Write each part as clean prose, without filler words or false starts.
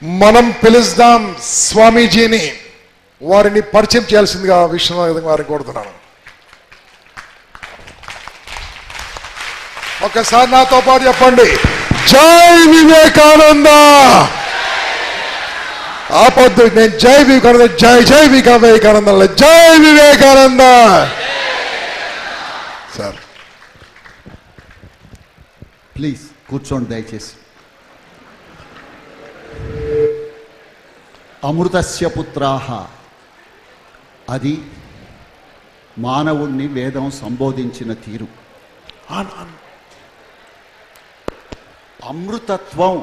మనం పిలుస్తాం స్వామీజీని, వారిని పరిచయం చేయాల్సిందిగా విశ్వనాథ్ వారిని కోరుతున్నాను. ఒకసారి నాతో పాటు చెప్పండి, జై వివేకానంద. ఆపద్దు, నేను జై వివేకానంద, జై జై వివేకానంద, జై వివేకానంద. సార్ ప్లీజ్ కూర్చోండి దయచేసి. అమృతస్య పుత్రాహ, అది మానవుణ్ణి వేదం సంబోధించిన తీరు. అమృతత్వం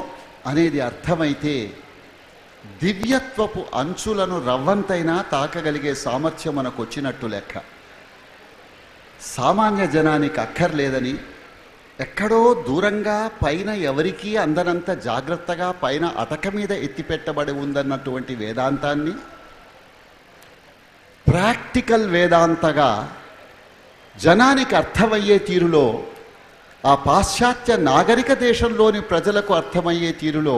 అనేది అర్థమైతే దివ్యత్వపు అంచులను రవ్వంతైనా తాకగలిగే సామర్థ్యం మనకు వచ్చినట్టు లెక్క. సామాన్య జనానికి అక్కర్లేదని ఎక్కడో దూరంగా పైన ఎవరికీ అందనంత జాగ్రత్తగా పైన అటక మీద ఎత్తిపెట్టబడి ఉందన్నటువంటి వేదాంతాన్ని ప్రాక్టికల్ వేదాంతగా జనానికి అర్థమయ్యే తీరులో, ఆ పాశ్చాత్య నాగరిక దేశంలోని ప్రజలకు అర్థమయ్యే తీరులో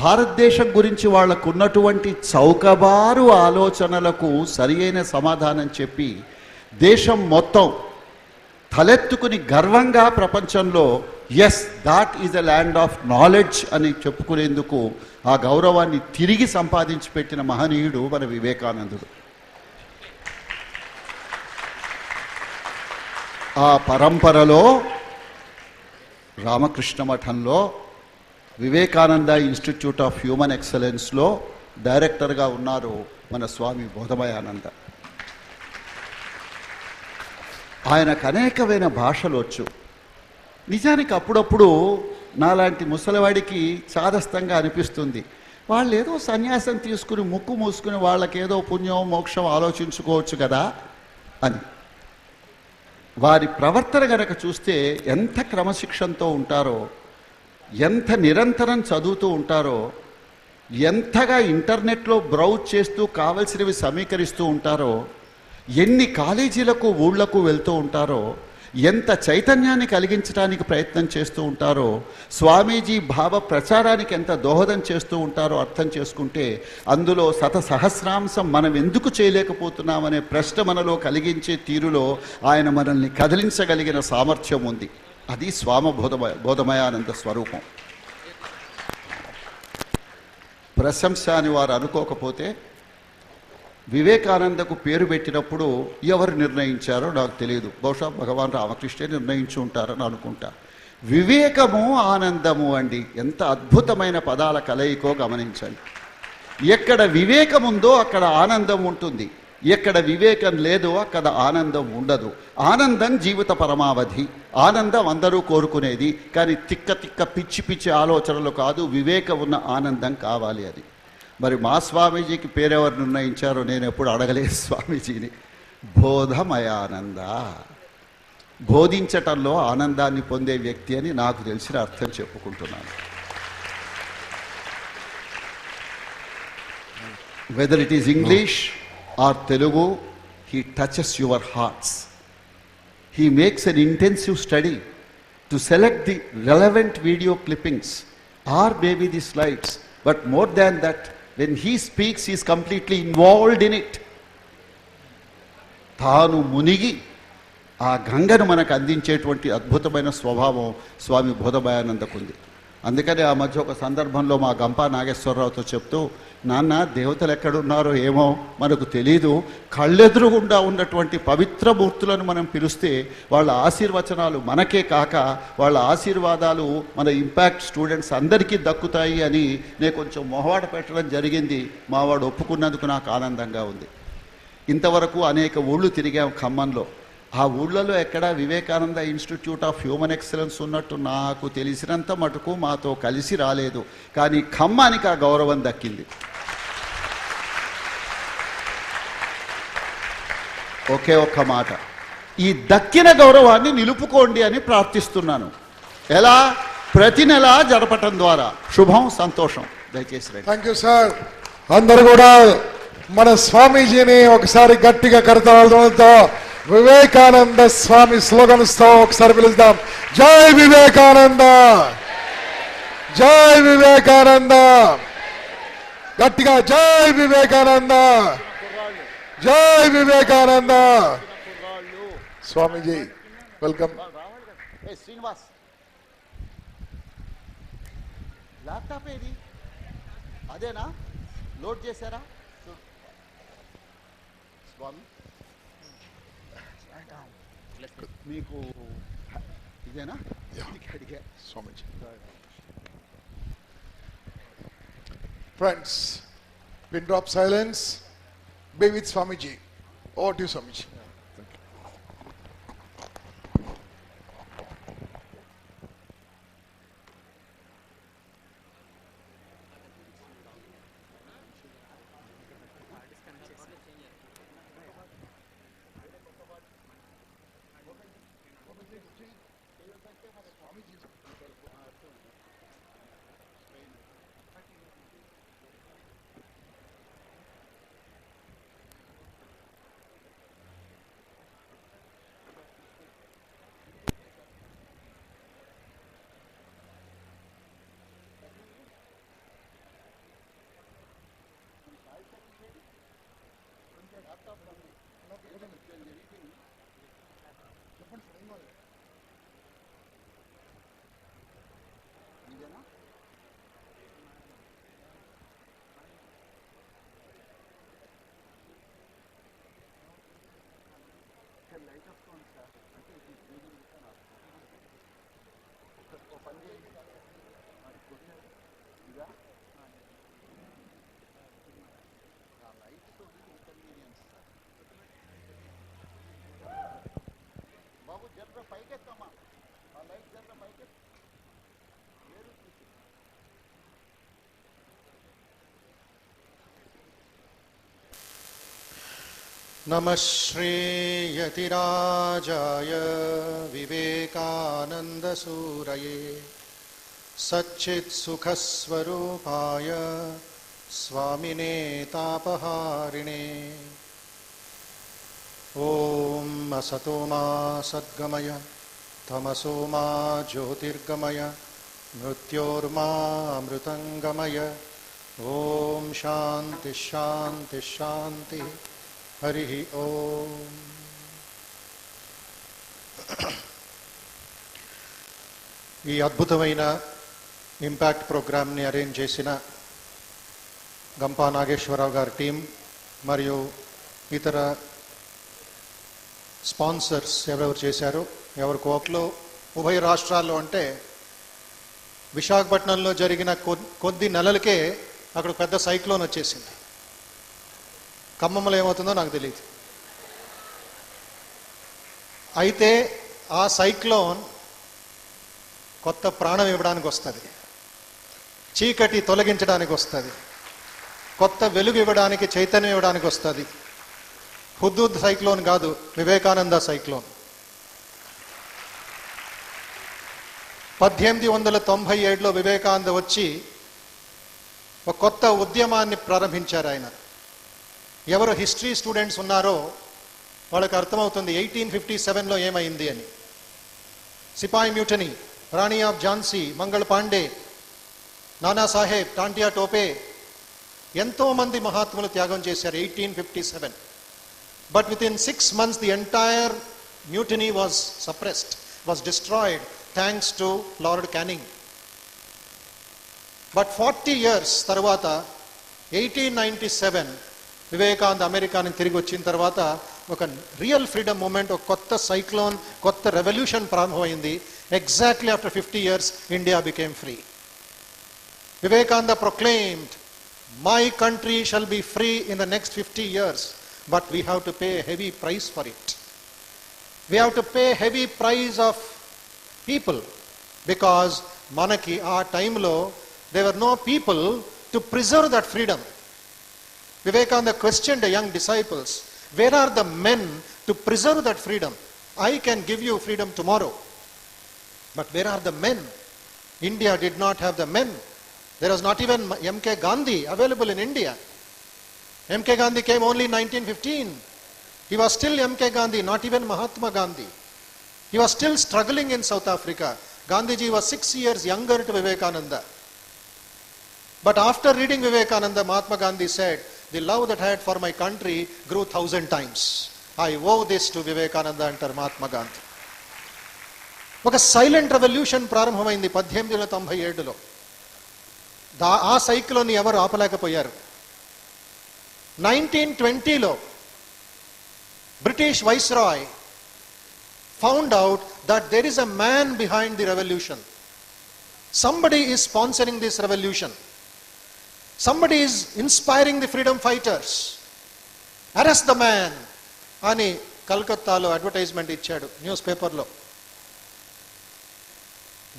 భారతదేశం గురించి వాళ్లకు ఉన్నటువంటి చౌకబారు ఆలోచనలకు సరియైన సమాధానం చెప్పి దేశం మొత్తం తలెత్తుకుని గర్వంగా ప్రపంచంలో as that is a land of knowledge అని చెప్పుకునేందుకు ఆ గౌరవాన్ని తిరిగి సంపాదించి పెట్టిన మహనీయుడు మన వివేకానందుడు. ఆ పరంపరలో రామకృష్ణ మఠంలో వివేకానంద ఇన్స్టిట్యూట్ ఆఫ్ హ్యూమన్ ఎక్సలెన్స్లో డైరెక్టర్గా ఉన్నారు మన స్వామి బోధమయానంద. ఆయనకు అనేకమైన భాషలు వచ్చు. నిజానికి అప్పుడప్పుడు నాలాంటి ముసలివాడికి చాదస్తంగా అనిపిస్తుంది, వాళ్ళు ఏదో సన్యాసం తీసుకుని ముక్కు మూసుకుని వాళ్ళకేదో పుణ్యం మోక్షం ఆలోచించుకోవచ్చు కదా అని. వారి ప్రవర్తన గనక చూస్తే ఎంత క్రమశిక్షణతో ఉంటారో, ఎంత నిరంతరం చదువుతూ ఉంటారో, ఎంతగా ఇంటర్నెట్లో బ్రౌజ్ చేస్తూ కావలసినవి సమీకరిస్తూ ఉంటారో, ఎన్ని కాలేజీలకు ఊళ్ళకు వెళ్తూ ఉంటారో, ఎంత చైతన్యాన్ని కలిగించడానికి ప్రయత్నం చేస్తూ ఉంటారో, స్వామీజీ భావ ప్రచారానికి ఎంత దోహదం చేస్తూ ఉంటారో అర్థం చేసుకుంటే అందులో సహస్రాంశం మనం ఎందుకు చేయలేకపోతున్నామనే ప్రశ్న మనలో కలిగించే తీరులో ఆయన మనల్ని కదిలించగలిగిన సామర్థ్యం ఉంది. అది స్వామి బోధమయానంద స్వరూపం. ప్రశంస అని వారు అనుకోకపోతే వివేకానందకు పేరు పెట్టినప్పుడు ఎవరు నిర్ణయించారో నాకు తెలియదు. బహుశా భగవాన్ రామకృష్ణే నిర్ణయించి ఉంటారని అనుకుంటా. వివేకము ఆనందము అండి, ఎంత అద్భుతమైన పదాల కలయికో గమనించండి. ఎక్కడ వివేకం ఉందో అక్కడ ఆనందం ఉంటుంది, ఎక్కడ వివేకం లేదో అక్కడ ఆనందం ఉండదు. ఆనందం జీవిత పరమావధి, ఆనందం అందరూ కోరుకునేది, కానీ తిక్క పిచ్చి పిచ్చి ఆలోచనలు కాదు, వివేకం ఉన్న ఆనందం కావాలి. అది మరి మా స్వామీజీకి పేరెవరు నిర్ణయించారో నేను ఎప్పుడు అడగలేదు స్వామీజీని. బోధమయానంద, బోధించటంలో ఆనందాన్ని పొందే వ్యక్తి అని నాకు తెలిసిన అర్థం చెప్పుకుంటున్నాను. Whether it is English or Telugu, he touches your hearts. He makes an intensive study to select the relevant video clippings or maybe the slides. But more than that, when he speaks, he is completely involved in it. తాను మునిగి ఆ గంగను మనకు అందించేటువంటి అద్భుతమైన స్వభావం స్వామి బోధమయానందకుంది. అందుకని ఆ మధ్య ఒక సందర్భంలో మా గంపా నాగేశ్వరరావుతో చెప్తూ, నాన్న దేవతలు ఎక్కడున్నారో ఏమో మనకు తెలీదు, కళ్ళెదురుగుండా ఉన్నటువంటి పవిత్ర మూర్తులను మనం పిలిస్తే వాళ్ళ ఆశీర్వచనాలు మనకే కాక వాళ్ళ ఆశీర్వాదాలు మన ఇంపాక్ట్ స్టూడెంట్స్ అందరికీ దక్కుతాయి అని నేను కొంచెం మొహమాట పెట్టడం జరిగింది. మావాడు ఒప్పుకున్నందుకు నాకు ఆనందంగా ఉంది. ఇంతవరకు అనేక ఊళ్ళు తిరిగాం ఖమ్మంలో. ఆ ఊళ్ళలో ఎక్కడ Vivekananda institute of human excellence ఉన్నట్టు నాకు తెలిసినంత మటుకు మాతో కలిసి రాలేదు. కానీ ఖమ్మానికి ఆ గౌరవం దక్కింది. ఒకే ఒక్క మాట, ఈ దక్కిన గౌరవాన్ని నిలుపుకోండి అని ప్రార్థిస్తున్నాను. ఎలా? ప్రతి నెల జరపటం ద్వారా. శుభం, సంతోషం. దయచేసి థ్యాంక్ యూ సార్. అందరూ కూడా మన స్వామీజీని ఒకసారి గట్టిగా కరతాళతో వివేకానంద స్వామి స్లోగన్స్తో ఒకసారి పిలుద్దాం. జై వివేకానంద, జై వివేకానంద. గట్టిగా జై వివేకానంద, జై వివేకానంద. స్వామీజీ వెల్కమ్. శ్రీనివాస్ ల్యాప్టాప్ ఏది? అదేనా లోడ్ చేశారా? స్వామి మీకు ఇదేనా? అడిగా స్వామీజీ. Friends, pin drop silence. Be with Swamiji. Over to you, Swamiji. బాబు జర్ర పైకెత్తమ్మా, ఆ లైట్ జర్ర పైకెత్త. नमः श्रीयतिराजाय विवेकानन्दसूरये सच्चित्सुखस्वरूपाय स्वामिने तापहारिणे ॐ असतो मा सद्गमय तमसो मा ज्योतिर्गमय मृत्योर्मामृतङ्गमय ॐ शान्ति शान्ति शान्ति हरि ओम. ఈ అద్భుతమైన ఇంపాక్ట్ ప్రోగ్రామ్ని అరేంజ్ చేసిన గంపా నాగేశ్వరరావు గారి టీం మరియు ఇతర స్పాన్సర్స్ ఎవరెవరు చేశారో ఎవరి కోప్లో ఉభయ రాష్ట్రాల్లో అంటే విశాఖపట్నంలో జరిగిన కొద్ది నెలలకే అక్కడ పెద్ద సైక్లోన్ వచ్చేసింది. ఖమ్మంలో ఏమవుతుందో నాకు తెలియదు. అయితే ఆ సైక్లోన్ కొత్త ప్రాణం ఇవ్వడానికి వస్తుంది, చీకటి తొలగించడానికి వస్తుంది, కొత్త వెలుగు ఇవ్వడానికి, చైతన్యం ఇవ్వడానికి వస్తుంది. హుద్దూద్ సైక్లోన్ కాదు, వివేకానంద సైక్లోన్. 1897లో వివేకానంద వచ్చి ఒక కొత్త ఉద్యమాన్ని ప్రారంభించారు ఆయన. ఎవరు హిస్టరీ స్టూడెంట్స్ ఉన్నారో వాళ్ళకి అర్థమవుతుంది 1857లో ఏమైంది అని. సిపాయి మ్యూటనీ, రాణి ఆఫ్ ఝాన్సీ, మంగళ పాండే, నానా సాహెబ్, టాంటియా టోపే, ఎంతోమంది మహాత్ములు త్యాగం చేశారు 1857. But with in 6 months the entire mutiny was suppressed, was destroyed thanks to lord canning. But 40 years తర్వాత 1897 వివేకానంద అమెరికా నుంచి తిరిగి వచ్చిన తర్వాత ఒక రియల్ ఫ్రీడమ్ మూమెంట్, ఒక కొత్త సైక్లోన్, కొత్త రెవల్యూషన్ ప్రారంభమైంది. Exactly after 50 years India became free. Vivekananda proclaimed, my country shall be free in the next 50 years, but we have to pay heavy price for it. We have to pay heavy price of people, because మనకి ఆ టైంలో there were no people to preserve that freedom. Vivekananda questioned the young disciples, where are the men to preserve that freedom? I can give you freedom tomorrow, but where are the men? India did not have the men. There was not even M.K. Gandhi available in India. M.K. Gandhi came only in 1915. He was still M.K. Gandhi, not even Mahatma Gandhi. He was still struggling in South Africa. Gandhiji was 6 years younger to Vivekananda. But after reading Vivekananda, Mahatma Gandhi said, the love that I had for my country grew 1,000 times. I owe this to Vivekananda అంటారు మహాత్మా గాంధీ. ఒక silent revolution ప్రారంభమైంది 1897లో. ఆ సైక్లోని ఎవరు ఆపలేకపోయారు. 1920లో British viceroy found out that there is a man behind the revolution. Somebody is sponsoring this revolution. Somebody is inspiring the freedom fighters. Arrest the man అని కలకత్తాలో అడ్వర్టైజ్మెంట్ ఇచ్చాడు న్యూస్ పేపర్లో.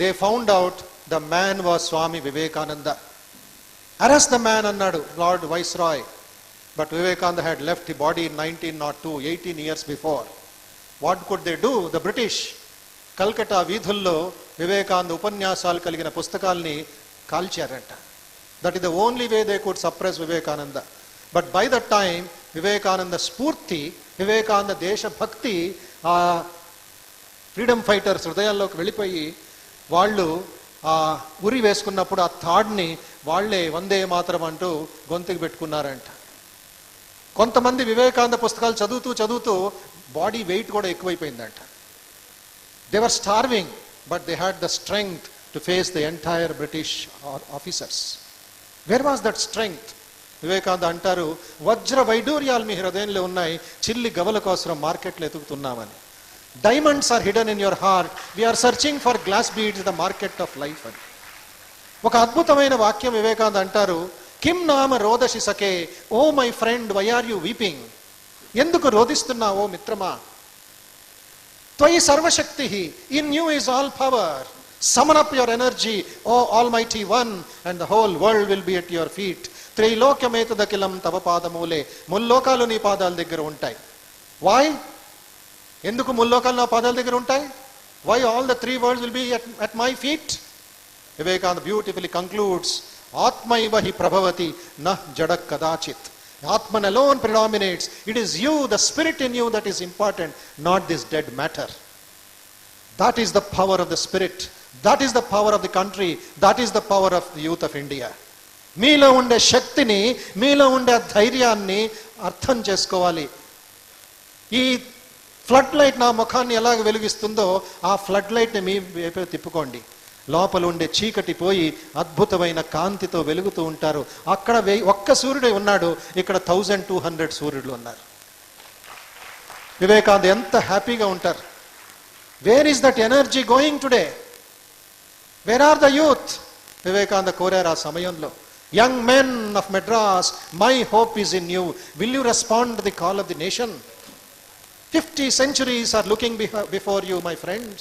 They found out the man was Swami Vivekananda. Arrest the man అన్నాడు Lord Viceroy. But Vivekananda had left the body in 1902, 18 years before. What could they do? The British Calcutta వీధుల్లో వివేకానంద ఉపన్యాసాలు కలిగిన పుస్తకాల్ని కాల్చారంట. That is the only way they could suppress Vivekananda. But by that time, Vivekananda స్ఫూర్తి, వివేకానంద దేశభక్తి ఆ freedom fighters హృదయాల్లోకి వెళ్ళిపోయి వాళ్ళు ఆ ఉరి వేసుకున్నప్పుడు ఆ థాడ్ని వాళ్లే వందే మాతరం అంటూ గొంతుకు పెట్టుకున్నారంట. కొంతమంది వివేకానంద పుస్తకాలు చదువుతూ బాడీ వెయిట్ కూడా ఎక్కువైపోయిందంట. They were starving, but they had the strength to face the entire British officers. Where was that strength? Vivekananda అంటారు, వజ్ర వైడూర్యాలు మీ హృదయంలో ఉన్నాయి, చిల్లి గవల కోసం మార్కెట్లో ఎతుకుతున్నామని. Diamonds are hidden in your heart, we are searching for glass beads the market of life అని. ఒక అద్భుతమైన వాక్యం వివేకానంద అంటారు, కిమ్ నామ రోదసి సకే, oh my friend why are you weeping, ఎందుకు రోధిస్తున్నావో మిత్రమా. త్వయి సర్వశక్తి, in you is all power, summon up your energy, O Almighty One, and the whole world will be at your feet. త్రైలోక్యమేతదఖిలం తవ పాదమూలే, ముల్లోకాలు నీ పాదాల దగ్గర ఉంటాయి. వై? ఎందుకు ముల్లోకాలు నా పాదాల దగ్గర ఉంటాయి? Why all the three worlds will be at my feet? Vivekananda beautifully concludes, ఆత్మైవ హి ప్రభవతి న జడ కదాచిత్. Atman alone predominates. It is you, the spirit in you, that is important, not this dead matter. That is the power of the spirit. That is the power of the country. That is the power of the youth of India. మీలో ఉండే శక్తిని, మీలో ఉండే ధైర్యాన్ని అర్థం చేసుకోవాలి. ఈ flood light నా ముఖాన్ని ఎలాగ వెలిగిస్తుందో ఆ ఫ్లడ్ లైట్ని మీ వైపు తిప్పుకోండి. లోపల ఉండే చీకటి పోయి అద్భుతమైన కాంతితో వెలుగుతూ ఉంటారు. అక్కడ ఒక్క సూర్యుడే ఉన్నాడు, ఇక్కడ 1200 సూర్యుడు ఉన్నారు. వివేకానంద ఎంత హ్యాపీగా ఉంటారు. Where is that energy going today? Where are the youth? Vivekananda కోరారు ఆ సమయంలో, young men of Madras, my hope is in you, will you respond to the call of the nation? 50 centuries are looking before you, my friends.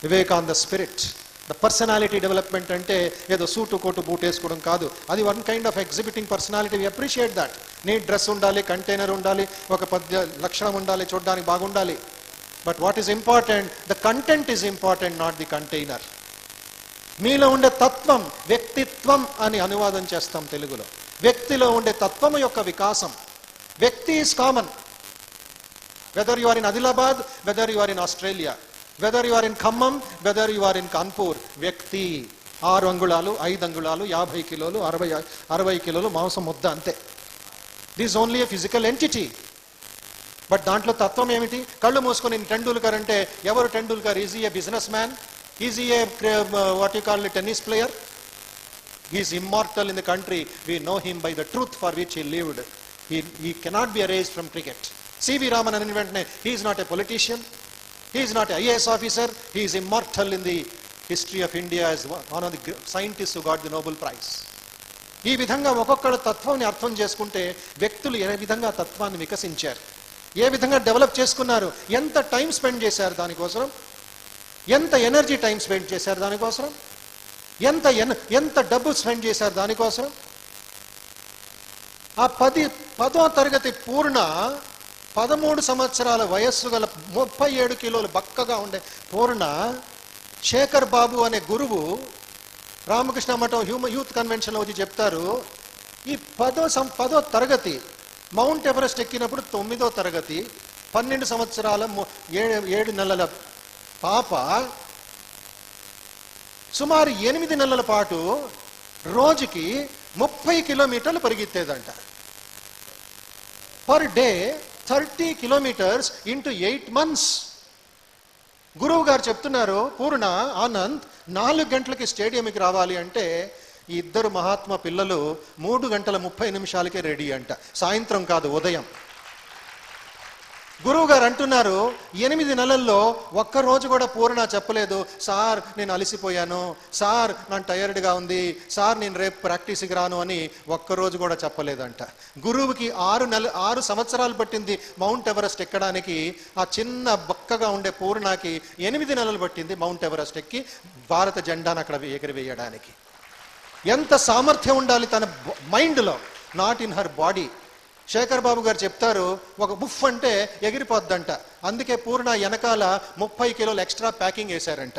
Vivekananda spirit, the personality development అంటే ఏదో suit coat boot వేసుకోవడం కాదు. అది one kind of exhibiting personality. We appreciate that. Neat dress ఉండాలి, container ఉండాలి, ఒక లక్షణం ఉండాలి, చూడడానికి బాగుండాలి. But what is important, the content is important, not the container. మీలో ఉండే తత్వం, వ్యక్తిత్వం అని అనువాదం చేస్తాం తెలుగులో. వ్యక్తిలో ఉండే తత్వం యొక్క వికాసం. వ్యక్తి is common. Whether you are in Adilabad, whether you are in Australia, whether you are in Khammam, whether you are in Kanpur, వ్యక్తి 6 అంగుళాలు, 5 అంగుళాలు, 50 కిలోలు, 60 కిలోలు మాంసం ముద్ద, అంతే. This only a physical entity. But దాంట్లో తత్వం ఏమిటి? కళ్ళు మూసుకొని టెండూల్కర్ అంటే ఎవరు Tendulkar? Is a business man? Is a what you call tennis player? Is immortal in the country. We know him by the truth for which he lived. He cannot be erased from cricket. CV Raman అని వెంటనే he is not a politician, he is not a IAS officer, he is immortal in the history of India as one of the scientist who got the Nobel prize. ఈ విధంగా ఒక్కొక్కరు తత్వాన్ని అర్థం చేసుకుంటే వ్యక్తులు ఏ విధంగా తత్వాన్ని వికసించారు, ఏ విధంగా డెవలప్ చేసుకున్నారు, ఎంత టైం స్పెండ్ చేశారు దానికోసం, ఎంత ఎనర్జీ టైం స్పెండ్ చేశారు దానికోసం, ఎంత డబ్బు స్పెండ్ చేశారు దానికోసం. ఆ 10వ తరగతి పూర్ణ 13 సంవత్సరాల వయస్సు గల 37 కిలోలు బక్కగా ఉండే పూర్ణ శేఖర్ బాబు అనే గురువు రామకృష్ణ మఠం యూత్ కన్వెన్షన్లో వచ్చి చెప్తారు, ఈ 10వ తరగతి మౌంట్ ఎవరెస్ట్ ఎక్కినప్పుడు 9వ తరగతి 12 సంవత్సరాల 7 నెలల పాప సుమారు 8 నెలల పాటు రోజుకి 30 కిలోమీటర్లు పరిగెత్తేదంట. Per day 30 kilometres into 8 months. గురువు గారు చెప్తున్నారు, పూర్ణ, ఆనంద్ 4 గంటలకి స్టేడియంకి రావాలి అంటే ఈ ఇద్దరు మహాత్మా పిల్లలు 3:30 రెడీ అంట. సాయంత్రం కాదు, ఉదయం. గురువు గారు అంటున్నారు, 8 నెలల్లో ఒక్కరోజు కూడా పూర్ణ చెప్పలేదు, సార్ నేను అలసిపోయాను, సార్ నాకు టైర్డ్గా ఉంది, సార్ నేను రేపు ప్రాక్టీస్కి రాను అని ఒక్కరోజు కూడా చెప్పలేదంట. గురువుకి 6 సంవత్సరాలు పట్టింది మౌంట్ ఎవరెస్ట్ ఎక్కడానికి. ఆ చిన్న బక్కగా ఉండే పూర్ణకి 8 నెలలు పట్టింది మౌంట్ ఎవరెస్ట్ ఎక్కి భారత జెండాను అక్కడ ఎగిరివేయడానికి. ఎంత సామర్థ్యం ఉండాలి తన మైండ్లో, not in her body. Shekhar Babu garu చెప్తారు, ఒక బుఫ్ అంటే ఎగిరిపోద్దంట. అందుకే పూర్ణ వెనకాల 30 కిలోలు ఎక్స్ట్రా ప్యాకింగ్ వేశారంట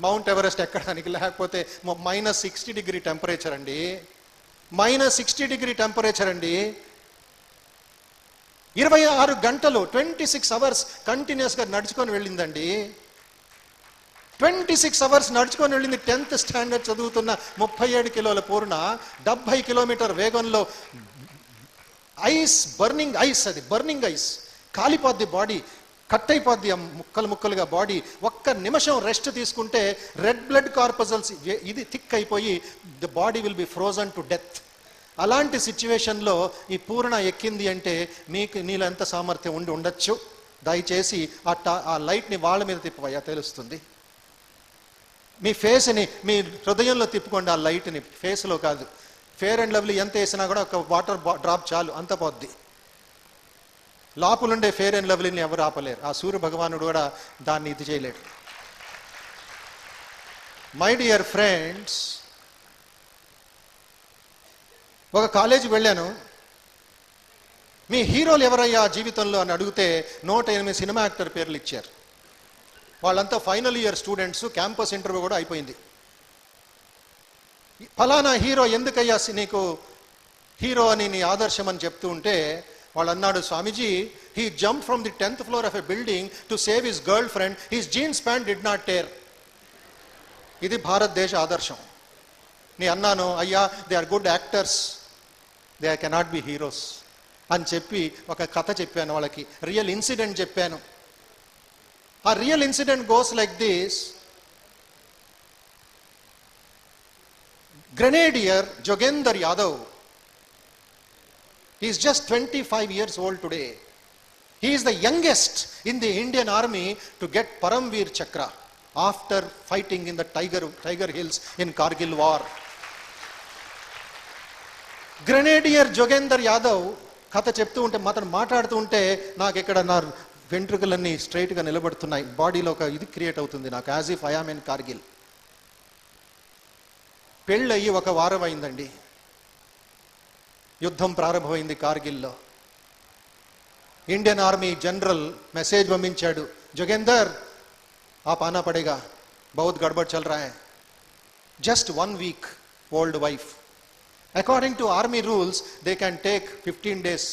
మౌంట్ ఎవరెస్ట్ ఎక్కడానికి. లేకపోతే -60 టెంపరేచర్ అండి, -60 టెంపరేచర్ అండి. 26 గంటలు 26 అవర్స్ కంటిన్యూస్గా నడుచుకొని వెళ్ళిందండి. 26 అవర్స్ నడుచుకొని వెళ్ళింది. 10th స్టాండర్డ్ చదువుతున్న 37 కిలోల పూర్ణ 70 కిలోమీటర్ వేగంలో, ఐస్, బర్నింగ్ ఐస్, అది బర్నింగ్ ఐస్, కాలిపోద్ది బాడీ, కట్ అయిపోద్ది ముక్కలుగా బాడీ. ఒక్క నిమిషం రెస్ట్ తీసుకుంటే రెడ్ బ్లడ్ కార్పసల్స్ ఇది థిక్ అయిపోయి the body will be frozen to death. అలాంటి సిచ్యువేషన్లో ఈ పూర్ణ ఎక్కింది అంటే నీలో ఎంత సామర్థ్యం ఉండొచ్చు. దయచేసి ఆ లైట్ని వాళ్ళ మీద తిప్పవయ్యా, తెలుస్తుంది. మీ ఫేస్ని మీ హృదయంలో తిప్పుకోండి, ఆ లైట్ని ఫేస్లో కాదు. ఫేర్ అండ్ లవ్లీ ఎంత వేసినా కూడా ఒక వాటర్ డ్రాప్ చాలు, అంత పోద్ది. లోపలుండే ఫేర్ అండ్ లవ్లీని ఎవరు ఆపలేరు. ఆ సూర్య భగవానుడు కూడా దాన్ని ఇది చేయలేడు. మై డియర్ ఫ్రెండ్స్, ఒక కాలేజీకి వెళ్ళాను. మీ హీరోలు ఎవరయ్యా జీవితంలో అని అడిగితే 108 సినిమా యాక్టర్ పేర్లు ఇచ్చారు. వాళ్ళంతా final year students. Campus interview కూడా అయిపోయింది. ఫలానా హీరో ఎందుకయ్యా నీకు హీరో అని నీ ఆదర్శం అని చెప్తూ ఉంటే వాళ్ళు అన్నాడు, Swamiji, he jump from the 10th floor of a building to save his girlfriend, his jeans pant did not tear. ఇది భారతదేశ ఆదర్శం. నీ అన్నాను, అయ్యా they are good actors, they cannot be heroes అని చెప్పి ఒక కథ చెప్పాను వాళ్ళకి, రియల్ ఇన్సిడెంట్ చెప్పాను. ఆ real incident goes like this. Grenadier Jogender Yadav, he is just 25 years old today. He is the youngest in the Indian Army to get Paramveer Chakra after fighting in the Tiger Hills in Kargil war. Grenadier Jogender Yadav కథ చెప్తూ ఉంటే, అతను మాట్లాడుతూ ఉంటే నాకు ఇక్కడ నా వెంట్రుకలన్నీ స్ట్రైట్గా నిలబడుతున్నాయి. బాడీలో ఒక ఇది క్రియేట్ అవుతుంది నాకు, as if I am in Kargil. పెళ్ళయి 1 వారం అయిందండి. యుద్ధం ప్రారంభమైంది కార్గిల్లో. ఇండియన్ ఆర్మీ జనరల్ మెసేజ్ పంపించాడు, జోగేందర్ आप आना पड़ेगा, बहुत गड़बड़ चल रहा है. Just 1 week old wife. According to army rules, they can take 15 days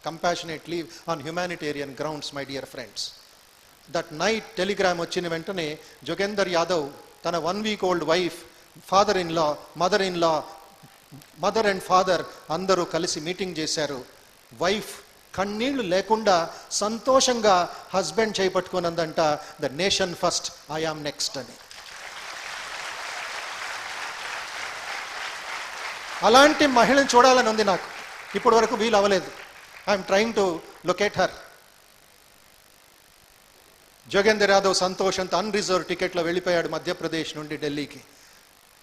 compassionate leave on humanitarian grounds, my dear friends. That night telegram వచ్చిన వెంటనే జోగేందర్ యాదవ్ తన 1 week old wife, father-in-law, mother-in-law, mother and father అందరూ కలిసి meeting చేశారు. Wife కన్నీళ్లు లేకుండా సంతోషంగా husband చేపట్టుకున్నదంట, the nation first, I am next అని. అలాంటి మహిళను చూడాలని ఉంది నాకు. ఇప్పటి వరకు వీలు అవ్వలేదు. I'm trying to locate her. Jogender Yadav సంతోషంతో అన్రిజర్వ్ టికెట్లో వెళ్ళిపోయాడు మధ్యప్రదేశ్ నుండి ఢిల్లీకి.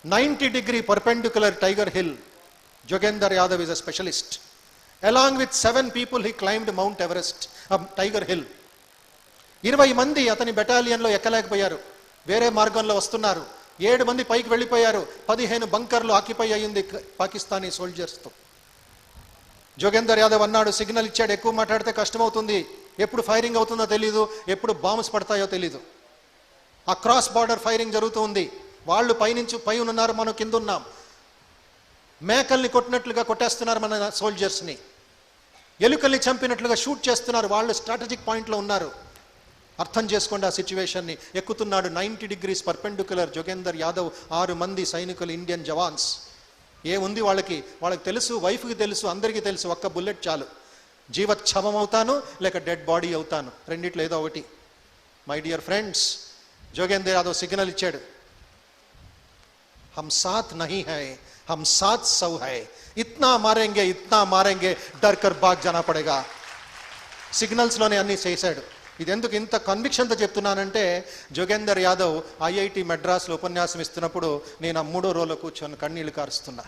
90 degree perpendicular Tiger Hill. Jogender Yadav is a specialist. Along with 7 people he climbed Mount Everest, Tiger Hill. 20 మంది అతని బెటాలియన్లో ఎక్కలేకపోయారు, వేరే మార్గంలో వస్తున్నారు. 7 మంది పైకి వెళ్ళిపోయారు. 15 బంకర్లు ఆక్యుపై అయ్యింది పాకిస్తానీ సోల్జర్స్తో. జోగేందర్ యాదవ్ అన్నాడు, సిగ్నల్ ఇచ్చాడు, ఎక్కువ మాట్లాడితే కష్టమవుతుంది, ఎప్పుడు ఫైరింగ్ అవుతుందో తెలీదు, ఎప్పుడు బాంబ్స్ పడతాయో తెలీదు. ఆ క్రాస్ బార్డర్ ఫైరింగ్ జరుగుతూ ఉంది. వాళ్ళు పైనుంచి పై ఉన్నారు, మనం కింద ఉన్నాం. మేకల్ని కొట్టినట్లుగా కొట్టేస్తున్నారు మన సోల్జర్స్ని, ఎలుకల్ని చంపినట్లుగా షూట్ చేస్తున్నారు. వాళ్ళు స్ట్రాటజిక్ పాయింట్లో ఉన్నారు. అర్థం చేసుకోండి ఆ సిచ్యువేషన్ని. ఎక్కుతున్నాడు 90 degrees పర్పెండిక్యులర్ జోగేందర్ యాదవ్, 6 మంది సైనికులు, ఇండియన్ జవాన్స్. ఏముంది వాళ్ళకి తెలుసు, వైఫ్కి తెలుసు, అందరికీ తెలుసు, ఒక్క బుల్లెట్ చాలు, జీవచ్ఛవం అవుతాను లేక డెడ్ బాడీ అవుతాను, రెండిట్లో ఏదో ఒకటి. My dear friends, Jogendra Yadav signal ఇచ్చాడు, हम साथ नहीं है, हम साथ सौ है, इतना मारेंगे डर कर भाग जाना पड़ेगा. సిగ్నల్స్ లోనే అన్ని చేశాడు. ఇది ఎందుకు ఇంత కన్విక్షన్తో చెప్తున్నానంటే, జోగేందర్ యాదవ్ ఐఐటి మెడ్రాస్లో ఉపన్యాసం ఇస్తున్నప్పుడు నేను ఆ 3వ రోలో కూర్చొని కన్నీళ్లు కారుస్తున్నా.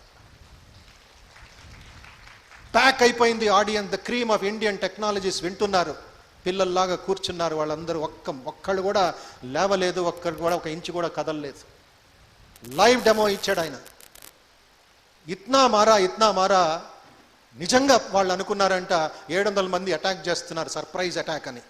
ప్యాక్ అయిపోయింది audience, the cream of Indian technologies వింటున్నారు, పిల్లల్లాగా కూర్చున్నారు వాళ్ళందరూ. ఒక్కళ్ళు కూడా లేవలేదు, ఒక్కరు కూడా ఒక ఇంచు కూడా కదలలేదు. లైవ్ డెమో ఇచ్చాడు ఆయన. ఇత్నా మారా నిజంగా వాళ్ళు అనుకున్నారంట 700 మంది అటాక్ చేస్తున్నారు, సర్ప్రైజ్ అటాక్ అని.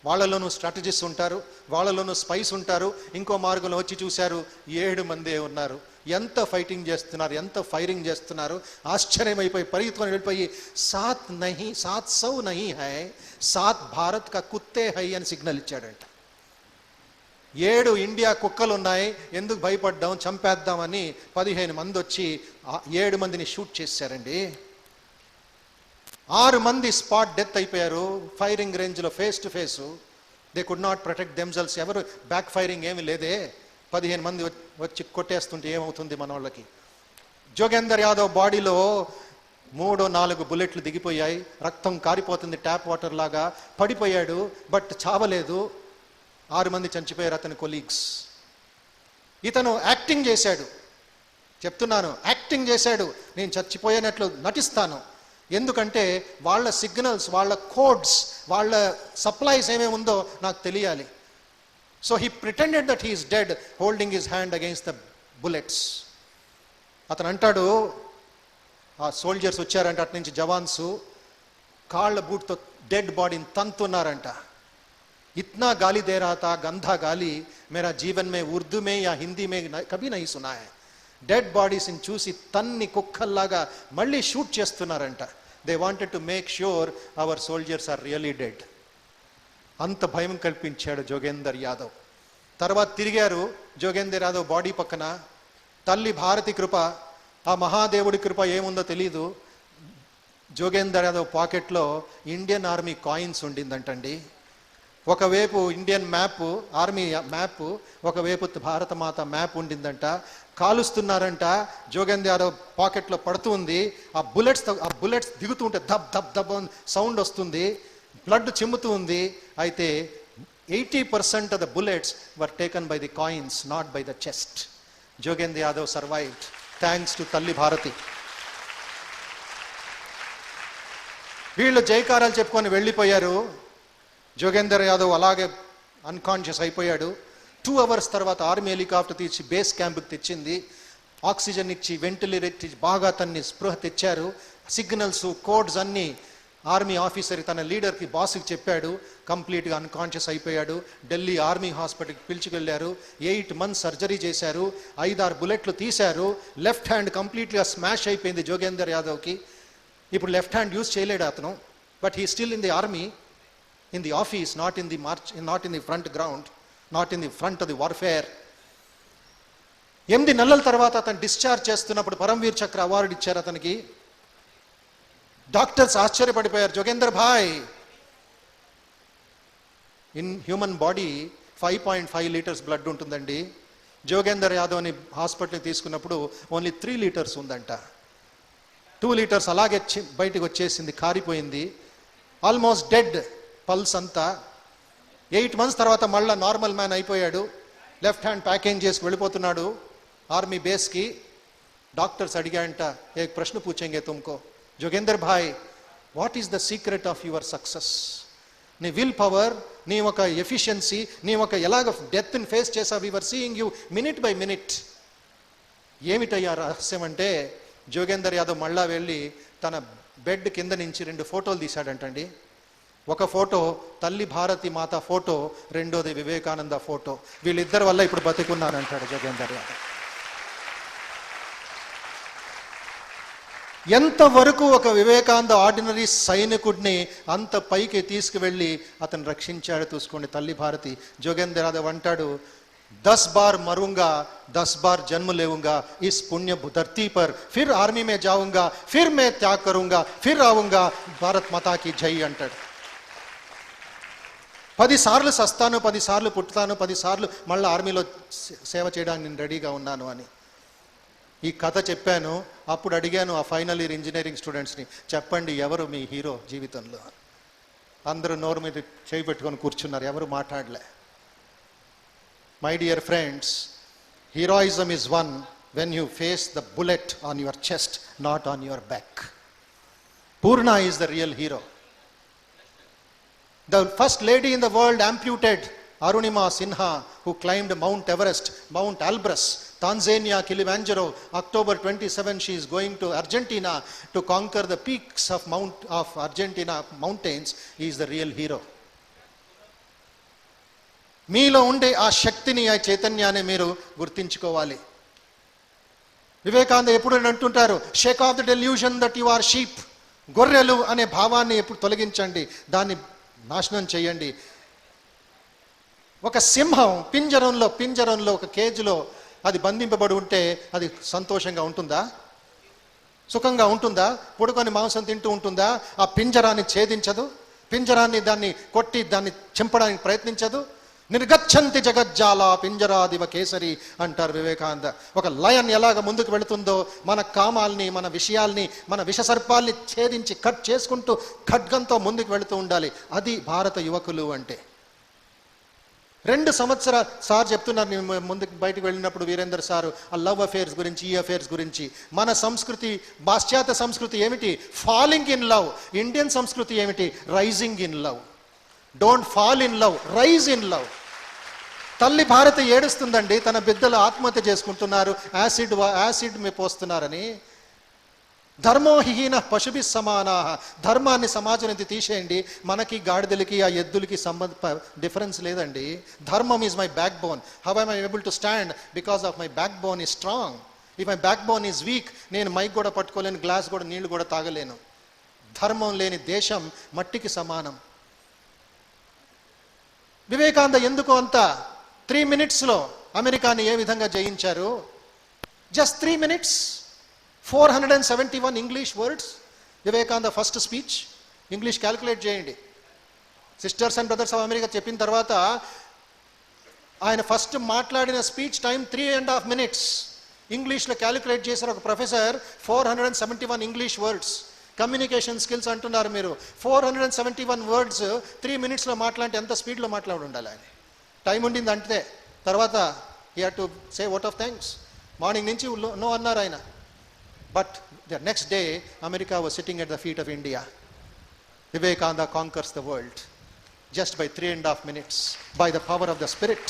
వాళ్ళలోనూ స్ట్రాటజిస్ట్ ఉంటారు, వాళ్ళలోనూ స్పైస్ ఉంటారు. ఇంకో మార్గంలో వచ్చి చూశారు, 7 మందే ఉన్నారు. ఎంత ఫైటింగ్ చేస్తున్నారు, ఎంత ఫైరింగ్ చేస్తున్నారు. ఆశ్చర్యమైపోయి పరిగెత్తుకొని వెళ్ళిపోయి, సాత్ సౌ నహీ హై, సాత్ భారత్ కా కుత్తే హై అని సిగ్నల్ ఇచ్చాడంట. 7 ఇండియా కుక్కలు ఉన్నాయి, ఎందుకు భయపడ్డాం, చంపేద్దామని 15 మంది వచ్చి 7 మందిని షూట్ చేశారండి. 6 మంది స్పాట్ డెత్ అయిపోయారు ఫైరింగ్ రేంజ్లో, face to face. They could not protect themselves. ఎవరు బ్యాక్ ఫైరింగ్ ఏమి లేదే, 15 మంది వచ్చి కొట్టేస్తుంటే ఏమవుతుంది మన వాళ్ళకి. జోగేందర్ యాదవ్ బాడీలో 3-4 బుల్లెట్లు దిగిపోయాయి, రక్తం కారిపోతుంది, ట్యాప్ వాటర్ లాగా పడిపోయాడు. బట్ చావలేదు. 6 మంది చనిపోయారు అతని కొలీగ్స్. ఇతను యాక్టింగ్ చేశాడు, చెప్తున్నాను, యాక్టింగ్ చేశాడు. నేను చచ్చిపోయినట్లు నటిస్తాను, ఎందుకంటే వాళ్ళ సిగ్నల్స్, వాళ్ళ కోడ్స్, వాళ్ళ సప్లైస్ ఏమేమి ఉందో నాకు తెలియాలి. So he pretended that he is dead, holding his hand against the bullets. అతను అంటాడు, ఆ సోల్జర్స్ వచ్చారంట అటు నుంచి, జవాన్స్ కాళ్ళ బూట్తో డెడ్ బాడీని తంతున్నారంట. इतना गाली दे रहा था, गंदा गाली मेरा जीवन में उर्दू में या हिंदी में कभी नहीं सुना है. డెడ్ బాడీస్ని చూసి తన్ని కుక్కల్లాగా మళ్ళీ షూట్ చేస్తున్నారంట. They wanted to make sure our soldiers are really dead. అంత భయం కల్పించాడు జోగేందర్ యాదవ్. తర్వాత తిరిగారు జోగేందర్ యాదవ్ బాడీ పక్కన. తల్లి భారతి కృప, ఆ మహాదేవుడి కృప ఏముందో తెలీదు. జోగేందర్ యాదవ్ పాకెట్లో ఇండియన్ ఆర్మీ కాయిన్స్ ఉండిందంటండి. ఒకవైపు ఇండియన్ మ్యాప్, ఆర్మీ మ్యాప్, ఒకవైపు భారత మాత మ్యాప్ ఉండిందంట. కాలుస్తున్నారంట, జోగేందర్ యాదవ్ పాకెట్లో పడుతూ ఉంది. ఆ బుల్లెట్స్ దిగుతూ ఉంటే దబ్ దబ్ దబ్ సౌండ్ వస్తుంది, బ్లడ్ చిమ్ముతూ ఉంది. అయితే 80% of the bullets were taken by the coins, not by the chest. Jogender Yadav survived thanks to తల్లి భారతి. వీళ్ళు జైకారాలు చెప్పుకొని వెళ్ళిపోయారు. జోగేందర్ యాదవ్ అలాగే అన్కాన్షియస్ అయిపోయాడు. 2 అవర్స్ తర్వాత ఆర్మీ హెలికాప్టర్ తీసి బేస్ క్యాంప్కి తెచ్చింది. ఆక్సిజన్ ఇచ్చి, వెంటిలేటర్ ఇచ్చి బాగా తన్ని స్పృహ తెచ్చారు. సిగ్నల్స్, కోడ్స్ అన్నీ ఆర్మీ ఆఫీసర్ తన లీడర్కి, బాస్కి చెప్పాడు. కంప్లీట్గా అన్కాన్షియస్ అయిపోయాడు. ఢిల్లీ ఆర్మీ హాస్పిటల్కి పిలుచుకెళ్ళారు. 8 months సర్జరీ చేశారు. 5-6 బుల్లెట్లు తీశారు. లెఫ్ట్ హ్యాండ్ కంప్లీట్గా స్మాష్ అయిపోయింది జోగేందర్ యాదవ్కి. ఇప్పుడు లెఫ్ట్ హ్యాండ్ యూజ్ చేయలేడు అతను. But he still in the army, in the office, not in the march, not in the front ground, not in the front of the warfare. 8 నెలల తర్వాత అతను discharge చేస్తున్నప్పుడు పరమవీర్ చక్ర అవార్డు ఇచ్చారు అతనికి. డాక్టర్స్ ఆశ్చర్యపడిపోయారు. జోగేందర్ భాయ్, in human body 5.5 litres blood ఉంటుందండి. జోగేందర్ యాదవ్ని హాస్పిటల్కి తీసుకున్నప్పుడు ఓన్లీ 3 లీటర్స్ ఉందంట. 2 లీటర్స్ అలాగే బయటకు వచ్చేసింది, కారిపోయింది. ఆల్మోస్ట్ డెడ్, పల్స్ అంతా. 8 months తర్వాత మళ్ళీ నార్మల్ మ్యాన్ అయిపోయాడు. లెఫ్ట్ హ్యాండ్ ప్యాకింగ్ చేసి వెళ్ళిపోతున్నాడు ఆర్మీ బేస్కి. డాక్టర్స్ అడిగాయంట, ఏ ప్రశ్న పూచేంగే తుమ్కో, జోగేందర్ భాయ్, what is the secret of your success? నీ విల్ పవర్, నీ ఒక ఎఫిషియన్సీ, నీ ఒక ఎలాగ డెత్ని ఫేస్ చేసావు, we are seeing you minute by minute. ఏమిటయ్యా రహస్యం అంటే, జోగేందర్ యాదవ్ మళ్ళా వెళ్ళి తన బెడ్ కింద నుంచి 2 ఫోటోలు తీశాడంటండి. ఒక ఫోటో తల్లి భారతి మాత ఫోటో, రెండోది వివేకానంద ఫోటో. వీళ్ళిద్దరి వల్ల ఇప్పుడు బతికున్నానంటాడు జోగేందర్ యాదవ్. ఎంతవరకు ఒక వివేకానంద ఆర్డినరీ సైనికుడిని అంత పైకి తీసుకువెళ్ళి అతను రక్షించాడు చూసుకోండి తల్లి భారతి. జోగేందర్ యాదవ్ అంటాడు, 10 बार मरूंगा 10 बार जन्म लेऊंगा इस पुण्य धरती पर, फिर आर्मी में जाऊंगा, फिर मैं त्याग करूंगा, फिर आऊंगा, భారత్ మాతా की జై అంటాడు. 10 సార్లు సస్తాను, 10 సార్లు పుట్టుతాను, 10 సార్లు మళ్ళీ ఆర్మీలో సేవ చేయడానికి నేను రెడీగా ఉన్నాను అని ఈ కథ చెప్పాను. అప్పుడు అడిగాను ఆ ఫైనల్ ఇయర్ ఇంజనీరింగ్ స్టూడెంట్స్ని, చెప్పండి ఎవరు మీ హీరో జీవితంలో. అందరూ నోరు మీద చేయి పెట్టుకొని కూర్చున్నారు, ఎవరు మాట్లాడలే. My dear friends, heroism is won when you face the bullet on your chest, not on your back. Purna is the real hero. The first lady in the world amputated, Arunima Sinha, who climbed Mount Everest, Mount Elbrus, Tanzania, Kilimanjaro. October 27, she is going to Argentina to conquer the peaks of Argentina mountains. He is the real hero. మీలో ఉండే ఆ శక్తిని, ఆ చైతన్యాన్ని మీరు గుర్తించుకోవాలి. వివేకానంద ఎప్పుడు అంటుంటారు, shake off the delusion that you are sheep. గొర్రెలు అనే భావాన్ని ఎప్పుడు తొలగించండి, దాన్ని నాశనం చేయండి. ఒక సింహం పింజరంలో ఒక కేజీలో అది బంధింపబడి ఉంటే అది సంతోషంగా ఉంటుందా? సుఖంగా ఉంటుందా? పుడుకొని మాంసం తింటూ ఉంటుందా? ఆ పింజరాన్ని ఛేదించదు, పింజరాన్ని దాన్ని కొట్టి దాన్ని చింపడానికి ప్రయత్నించదు. నిర్గచ్చంతి జగజ్జాల పింజరాదివ కేసరి అంటారు వివేకానంద. ఒక లయన్ ఎలాగ ముందుకు వెళుతుందో మన కామాల్ని, మన విషయాల్ని, మన విషసర్పాల్ని ఛేదించి కట్ చేసుకుంటూ ఖడ్గంతో ముందుకు వెళుతూ ఉండాలి. అది భారత యువకులు అంటే. 2 సంవత్సరాలు సార్ చెప్తున్నారు, నేను ముందుకు బయటకు వెళ్ళినప్పుడు వీరేందర్ సారు ఆ లవ్ అఫేర్స్ గురించి, ఈ అఫేర్స్ గురించి. మన సంస్కృతి, పాశ్చాత్య సంస్కృతి ఏమిటి? Falling in love. ఇండియన్ సంస్కృతి ఏమిటి? Rising in love. Don't fall in love, rise in love. తల్లి భారత ఏడుస్తుందండి, తన బిడ్డలు ఆత్మహత్య చేసుకుంటున్నారు, యాసిడ్ మీ పోస్తున్నారని. ధర్మోహీన పశుభి సమానా. ధర్మాన్ని సమాజం నుంచి తీసేయండి. మనకి గాడిదలకి ఆ ఎద్దులకి డిఫరెన్స్ లేదండి. ధర్మం is my back bone. How I able to stand? Because of my back bone is strong. If my back bone is week, నేను మైక్ కూడా పట్టుకోలేను, గ్లాస్ కూడా నీళ్లు కూడా తాగలేను. ధర్మం లేని దేశం మట్టికి సమానం. వివేకానంద ఎందుకు అంత 3 minutesలో అమెరికాని ఏ విధంగా జయించారు? Just 3 minutes, 471 English words. Vivekananda first speech English calculate చేయండి. Sisters and brothers of America చెప్పిన తర్వాత ఆయన ఫస్ట్ మాట్లాడిన స్పీచ్ టైం 3.5 minutes. ఇంగ్లీష్లో క్యాలిక్యులేట్ చేశారు ఒక professor. 471 English words. Communication skills అంటున్నారు మీరు. 471 వర్డ్స్ 3 minutesలో మాట్లాడితే ఎంత స్పీడ్లో మాట్లాడి ఉండాలి ఆయన. టైం ఉండింది అంటే తర్వాత he had to say vote of thanks. Morning నుంచి నో అన్నారు ఆయన. But the next day America was sitting at the feet of India. Vivekananda conquers the world just by 3.5 minutes by the power of the spirit.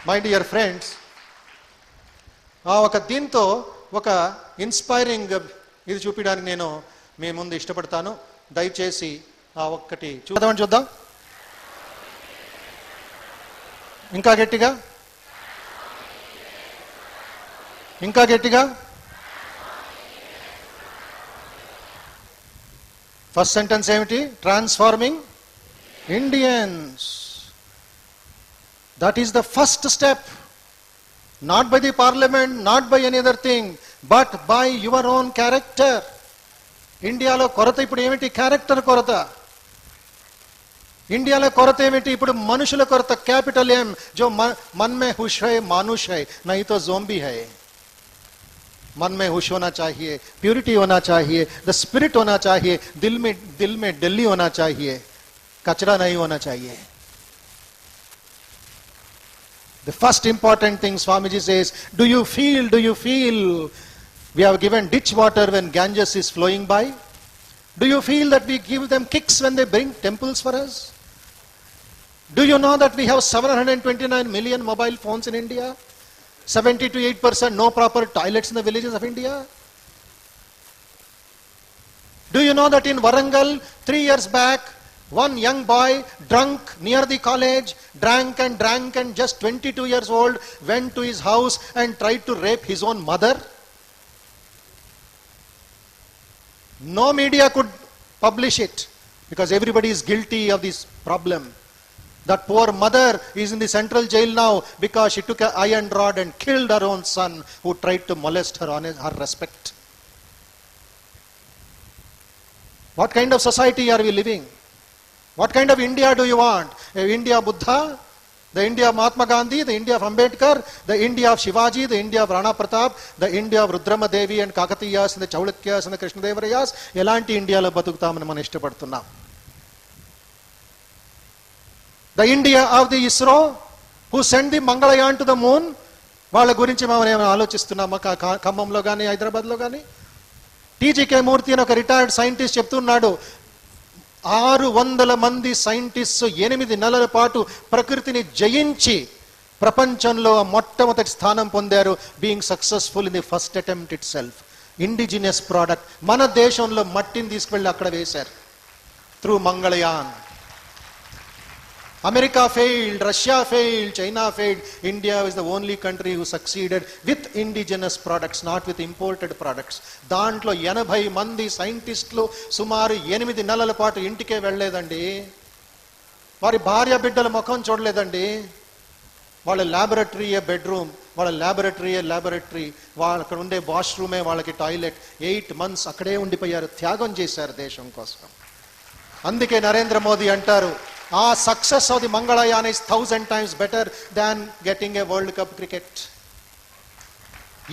My dear friends, ఒక దీంతో ఒక inspiring ఇది చూపించడానికి నేను మీ ముందు ఇష్టపడతాను. దయచేసి ఆ ఒక్కటి చూద్దాం. ఇంకా గట్టిగా, ఇంకా గట్టిగా. ఫస్ట్ సెంటెన్స్ ఏమిటి? Transforming Indians. That is the first step. Not by the parliament, not by any other thing, but by your own character. ఇండియాలో కొరత ఇప్పుడు ఏమిటి? క్యారెక్టర్ కొరత. ఇండియాలో కొరత ఏమిటి? ఇప్పుడు మనుషుల కొరత. క్యాపిటల్ ఎం, जो मन में हुश है मानुष है, नहीं तो ज़ोंबी है. मन में हुश होना चाहिए, प्यूरिटी होना चाहिए, द स्पिरिट होना चाहिए, दिल में दिल्ली होना चाहिए, कचरा नहीं होना चाहिए. The first important thing Swamiji says, do you feel we have given ditch water when Ganges is flowing by? Do you feel that we give them kicks when they bring temples for us? Do you know that we have 729 million mobile phones in India? 70 to 8% no proper toilets in the villages of India? Do you know that in Warangal 3 years back, one young boy drunk near the college, drank and just 22 years old, went to his house and tried to rape his own mother? No media could publish it because everybody is guilty of this problem. That poor mother is in the central jail now because she took an iron rod and killed her own son who tried to molest her on her respect. What kind of society are we living? What kind of India do you want? A India of Buddha? The India of Mahatma Gandhi? The India of Ambedkar? The India of Shivaji? The India of Rana Pratap? The India of Rudrama Devi and Kakatiyas and the Chaulukyas and the Krishnadevarayas? Elanti India lo batukutamani man ishtapadutunnam. The India of the ISRO, who sent the Mangalayaan to the moon, వాళ్ళ గురించి మనం ఏమైనా ఆలోచిస్తున్నామా? ఖమ్మంలో కానీ హైదరాబాద్లో కానీ టీజీకే మూర్తి అని ఒక రిటైర్డ్ సైంటిస్ట్ చెప్తున్నాడు, 600 మంది సైంటిస్టు 8 నెలల పాటు ప్రకృతిని జయించి ప్రపంచంలో మొట్టమొదటి స్థానం పొందారు, being successful in the first attempt it self. Indigenous product మన దేశంలో మట్టిని తీసుకెళ్ళి అక్కడ వేశారు through Mangalyaan. America failed, Russia failed, China failed. India is the only country who succeeded with indigenous products, not with imported products. దాంట్లో 80 మంది సైంటిస్టులు సుమారు 8 నెలల పాటు ఇంటికే వెళ్ళలేదండి, వారి భార్య బిడ్డల ముఖం చూడలేదండి. వాళ్ళ ల్యాబొరేటరీయే బెడ్రూమ్, వాళ్ళ ల్యాబొరేటరీ, వాళ్ళ అక్కడ ఉండే వాష్రూమే వాళ్ళకి టాయిలెట్. 8 months అక్కడే ఉండిపోయారు, త్యాగం చేశారు దేశం కోసం. అందుకే నరేంద్ర మోదీ అంటారు, ఆ success of the Mangalyaan is 1000 times better than getting a world cup cricket.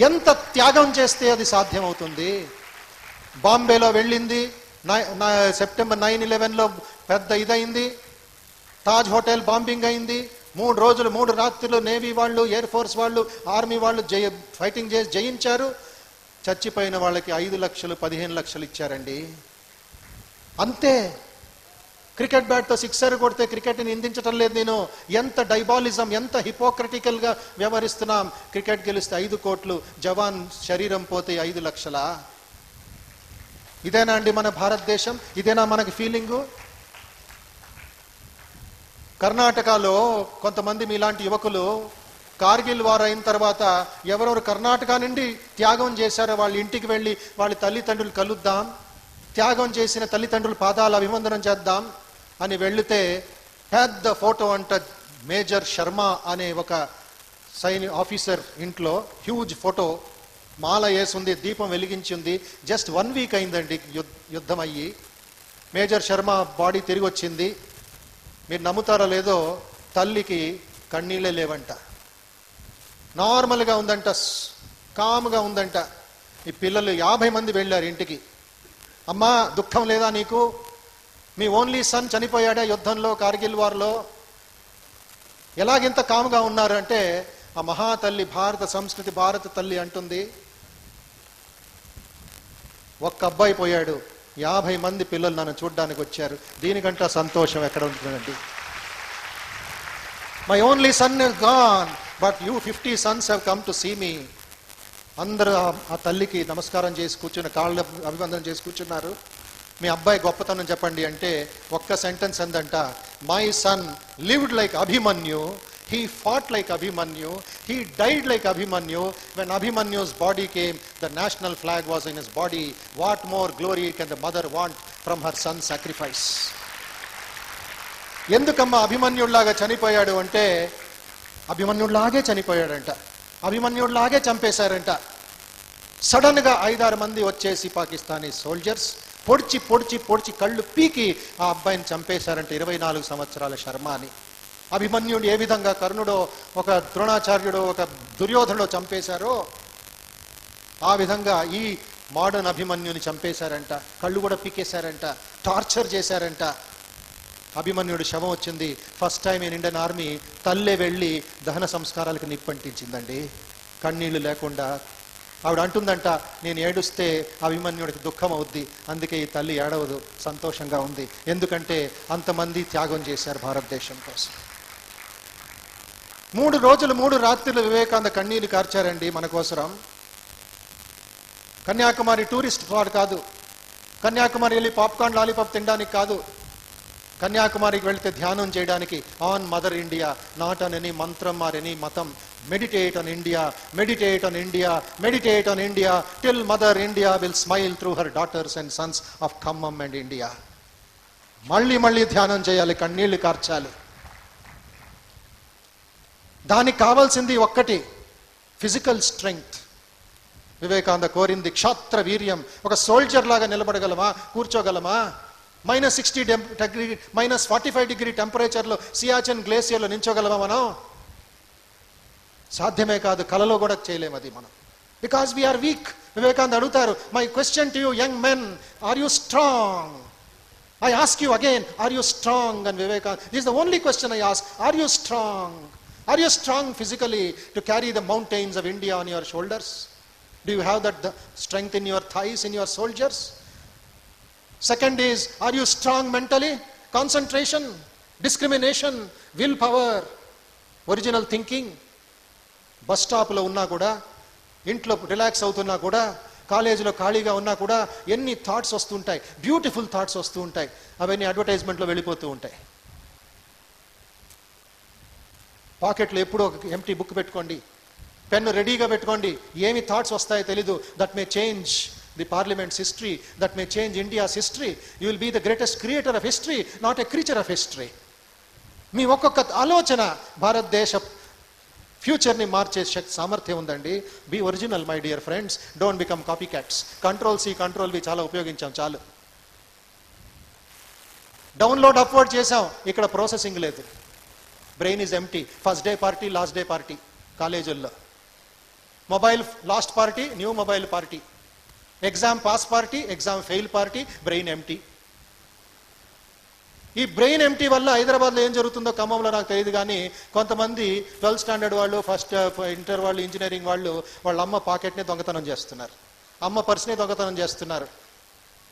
ఎంత త్యాగం చేస్తే అది సాధ్యమవుతుంది. బాంబేలో వెళ్ళింది, సెప్టెంబర్ 9/11లో పెద్ద ఇదైంది, తాజ్ హోటల్ బాంబింగ్ అయింది. 3 రోజులు 3 రాత్రులు నేవీ వాళ్ళు, ఎయిర్ ఫోర్స్ వాళ్ళు, ఆర్మీ వాళ్ళు ఫైటింగ్ చేసి జయించారు. చచ్చిపోయిన వాళ్ళకి 5 లక్షలు 15 లక్షలు ఇచ్చారండి. అంతే. క్రికెట్ బ్యాట్తో 6 కొడితే క్రికెట్ని నిందించటం లేదు నేను. ఎంత డైబాలిజం, ఎంత హిపోక్రటికల్గా వ్యవహరిస్తున్నాం. క్రికెట్ గెలిస్తే 5 కోట్లు, జవాన్ శరీరం పోతే 5 లక్షలా? ఇదేనా అండి మన భారతదేశం? ఇదేనా మనకి ఫీలింగు? కర్ణాటకలో కొంతమంది మీలాంటి యువకులు కార్గిల్ వార్ అయిన తర్వాత ఎవరెవరు కర్ణాటక నుండి త్యాగం చేశారో వాళ్ళ ఇంటికి వెళ్ళి వాళ్ళ తల్లిదండ్రులు కలుద్దాం, త్యాగం చేసిన తల్లిదండ్రుల పాదాల అభివందనం చేద్దాం అని వెళితే పెద్ద ఫోటో అంట మేజర్ శర్మ అనే ఒక ఆఫీసర్ ఇంట్లో హ్యూజ్ ఫోటో, మాల వేసుంది, దీపం వెలిగించి ఉంది. జస్ట్ 1 week అయిందండి యుద్ధం అయ్యి. మేజర్ శర్మ బాడీ తిరిగి వచ్చింది. మీరు నమ్ముతారో లేదో, తల్లికి కన్నీళ్ళే లేవంట, నార్మల్గా ఉందంట, కామ్గా ఉందంట. ఈ పిల్లలు 50 మంది వెళ్ళారు ఇంటికి. అమ్మా దుఃఖం లేదా నీకు? మీ ఓన్లీ సన్ చనిపోయాడా యుద్ధంలో, కార్గిల్ వార్లో? ఎలాగింత కాముగా ఉన్నారు అంటే, ఆ మహాతల్లి, భారత సంస్కృతి, భారత తల్లి అంటుంది, ఒక్క అబ్బాయి పోయాడు, 50 మంది పిల్లలు నన్ను చూడ్డానికి వచ్చారు, దీనికంటే సంతోషం ఎక్కడ ఉంటుందండి? My only son is gone but you 50 sons have come to see me. అందరూ ఆ తల్లికి నమస్కారం చేసి కూర్చున్న, కాళ్ళ అభివందనం చేసి కూర్చున్నారు. మీ అబ్బాయి గొప్పతనం చెప్పండి అంటే ఒక్క సెంటెన్స్ ఎందంట, my son lived like Abhimanyu, he fought like Abhimanyu, he died like Abhimanyu. When Abhimanyu's body came, the national flag was in his body. What more glory can the mother want from her son's sacrifice? ఎందుకమ్మా అభిమన్యుడిలాగా చనిపోయాడు అంటే, అభిమన్యుడిలాగే చనిపోయాడంట, అభిమన్యుడిలాగే చంపేశారంట. సడన్గా 5-6 మంది వచ్చేసి Pakistani soldiers పొడిచి పొడిచి పొడిచి కళ్ళు పీకి ఆ అబ్బాయిని చంపేశారంట. 24 సంవత్సరాల శర్మాని. అభిమన్యుడు ఏ విధంగా కర్ణుడో, ఒక ద్రోణాచార్యుడో, ఒక దుర్యోధనుడో చంపేశారో ఆ విధంగా ఈ మోడర్న్ అభిమన్యుని చంపేశారంట. కళ్ళు కూడా పీకేశారంట, టార్చర్ చేశారంట. అభిమన్యుడు శవం వచ్చింది. First time in Indian army తల్లే వెళ్ళి దహన సంస్కారాలకు నిప్పంటించిందండి, కన్నీళ్లు లేకుండా. ఆవిడ అంటుందంట, నేను ఏడుస్తే అభిమన్యుడికి దుఃఖం అవుద్ది, అందుకే ఈ తల్లి ఏడవదు, సంతోషంగా ఉంది. ఎందుకంటే అంతమంది త్యాగం చేశారు భారతదేశం కోసం. 3 రోజులు 3 రాత్రులు వివేకానంద కన్నీళ్లు కార్చారండి మన కోసరం. కన్యాకుమారి టూరిస్ట్ స్పాట్ కాదు, కన్యాకుమారి వెళ్ళి పాప్కార్న్ లాలీపాప్ తినడానికి కాదు, కన్యాకుమారికి వెళితే ధ్యానం చేయడానికి. On mother India, not on any మంత్రం ఆర్ ఎనీ మతం. Meditate on India, meditate on India, meditate on India till Mother India will smile through her daughters and sons of Khammam and India. మళ్ళీ మళ్ళీ ధ్యానం చేయాలి, కన్నీళ్లు కార్చాలి. దానికి కావాల్సింది ఒక్కటి, ఫిజికల్ స్ట్రెంగ్త్. వివేకానంద కోరింది క్షాత్ర వీర్యం. ఒక సోల్జర్ లాగా నిలబడగలమా, కూర్చోగలమా? -60 -45 టెంపరేచర్లో సియాచిన్ గ్లేసియర్లో నించోగలమా మనం? సాధ్యమే కాదు, కలలో కూడా చేయలేము అది మనం. Because we are weak. వివేకానంద అడుగుతారు, my question to you young men, are you strong? I ask you again, are you strong? And Vivekananda, this is the only question I ask, are you strong? Are you strong physically to carry the mountains of India on your shoulders? Do you have that strength in your thighs, in your soldiers? Second is, are you strong mentally? Concentration, discrimination, willpower, original thinking. Bus స్టాప్లో ఉన్నా కూడా, ఇంట్లో relax అవుతున్నా కూడా, కాలేజీలో ఖాళీగా ఉన్నా కూడా ఎన్ని థాట్స్ వస్తుంటాయి, బ్యూటిఫుల్ థాట్స్ వస్తూ ఉంటాయి. అవన్నీ అడ్వర్టైజ్మెంట్లో వెళ్ళిపోతూ ఉంటాయి. పాకెట్లో ఎప్పుడూ ఒక ఎంటీ బుక్ పెట్టుకోండి, పెన్ను రెడీగా పెట్టుకోండి. ఏమి థాట్స్ వస్తాయో తెలీదు. That may change the parliament's history, that may change India's history. You will be the greatest creator of history, not a creature of history. మీ ఒక్కొక్క ఆలోచన భారతదేశ ఫ్యూచర్ని మార్చే శక్తి, సామర్థ్యం ఉందండి. Be original my dear friends, don't become copycats. Ctrl+C Ctrl+V చాలా ఉపయోగించాం, చాలు. డౌన్లోడ్ అప్లోడ్ చేసాం, ఇక్కడ ప్రాసెసింగ్ లేదు. Brain is empty. First day party, last day party కాలేజీల్లో. Mobile lost party, new mobile party. Exam pass party, exam fail party, brain empty. ఈ brain empty వల్ల హైదరాబాద్లో ఏం జరుగుతుందో ఖమ్మంలో నాకు తెలియదు, కానీ కొంతమంది 12th స్టాండర్డ్ వాళ్ళు, ఫస్ట్ ఇంటర్ వాళ్ళు, ఇంజనీరింగ్ వాళ్ళు వాళ్ళ అమ్మ పాకెట్ని దొంగతనం చేస్తున్నారు, అమ్మ పర్స్ని దొంగతనం చేస్తున్నారు.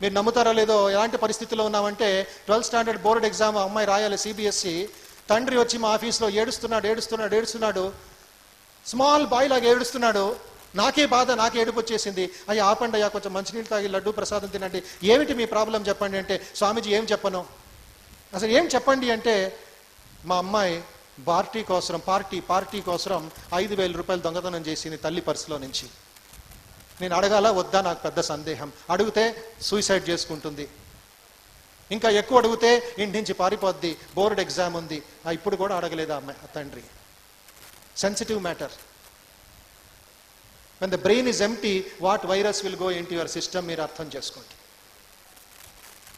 మీరు నమ్ముతారో లేదో, ఎలాంటి పరిస్థితిలో ఉన్నామంటే 12th స్టాండర్డ్ బోర్డ్ ఎగ్జామ్ అమ్మాయి రాయాలి, CBSE. తండ్రి వచ్చి మా ఆఫీస్లో ఏడుస్తున్నాడు. స్మాల్ బాయ్ లాగా ఏడుస్తున్నాడు. నాకే బాధ, నాకే ఏడుపు వచ్చేసింది. అయ్యా ఆపండి అయ్యా, కొంచెం మంచినీళ్ళు తాగి లడ్డు ప్రసాదం తినండి. ఏమిటి మీ ప్రాబ్లం చెప్పండి అంటే, స్వామీజీ ఏం చెప్పను, అసలు ఏం చెప్పండి అంటే, మా అమ్మాయి పార్టీ కోసం 5,000 రూపాయలు దొంగతనం చేసింది తల్లి పర్సులో నుంచి. నేను అడగాల వద్దా నాకు పెద్ద సందేహం. అడిగితే సూసైడ్ చేసుకుంటుంది, ఇంకా ఎక్కువ అడిగితే ఇంటి నుంచి పారిపోద్ది, బోర్డ్ ఎగ్జామ్ ఉంది. ఇప్పుడు కూడా అడగలేదు అమ్మాయి, తండ్రి. Sensitive matter. when the brain is empty, what virus will go into your system, మీరు అర్థం చేసుకోండి.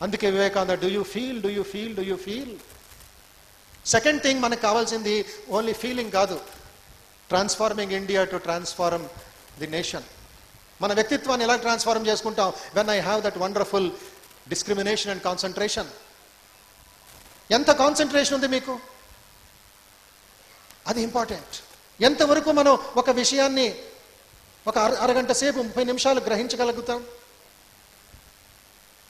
అందుకే Vivekananda, do you feel. Second thing మనకు కావాల్సింది ఓన్లీ ఫీలింగ్ కాదు, transforming India to transform the nation. మన వ్యక్తిత్వాన్ని ఎలా ట్రాన్స్ఫార్మ్ చేసుకుంటాం? When I have that wonderful discrimination and concentration. ఎంత కాన్సన్ట్రేషన్ ఉంది మీకు, అది ఇంపార్టెంట్. ఎంతవరకు మనం ఒక విషయాన్ని ఒక అరగంట సేపు 30 నిమిషాలు గ్రహించగలుగుతాం?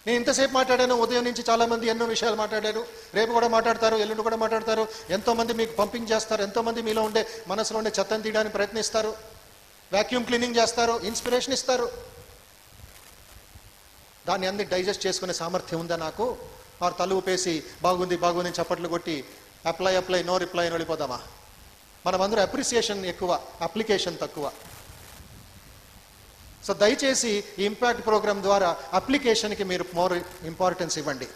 నేను ఇంతసేపు మాట్లాడాను, ఉదయం నుంచి చాలామంది ఎన్నో విషయాలు మాట్లాడారు, రేపు కూడా మాట్లాడతారు, ఎల్లుండి కూడా మాట్లాడతారు. ఎంతోమంది మీకు పంపింగ్ చేస్తారు, ఎంతోమంది మీలో ఉండే మనసులో ఉండే చెత్తను తీయడానికి ప్రయత్నిస్తారు, వ్యాక్యూమ్ క్లీనింగ్ చేస్తారు, ఇన్స్పిరేషన్ ఇస్తారు. దాన్ని అన్ని డైజెస్ట్ చేసుకునే సామర్థ్యం ఉందా నాకు? వారు తల ఊపేసి బాగుంది చప్పట్లు కొట్టి అప్లై నో రిప్లై అని వెళ్ళిపోదామా? మనమందరూ అప్రిసియేషన్ ఎక్కువ, అప్లికేషన్ తక్కువ. సో దయచేసి ఈ ఇంపాక్ట్ ప్రోగ్రామ్ ద్వారా అప్లికేషన్కి మీరు మోర్ ఇంపార్టెన్స్ ఇవ్వండి.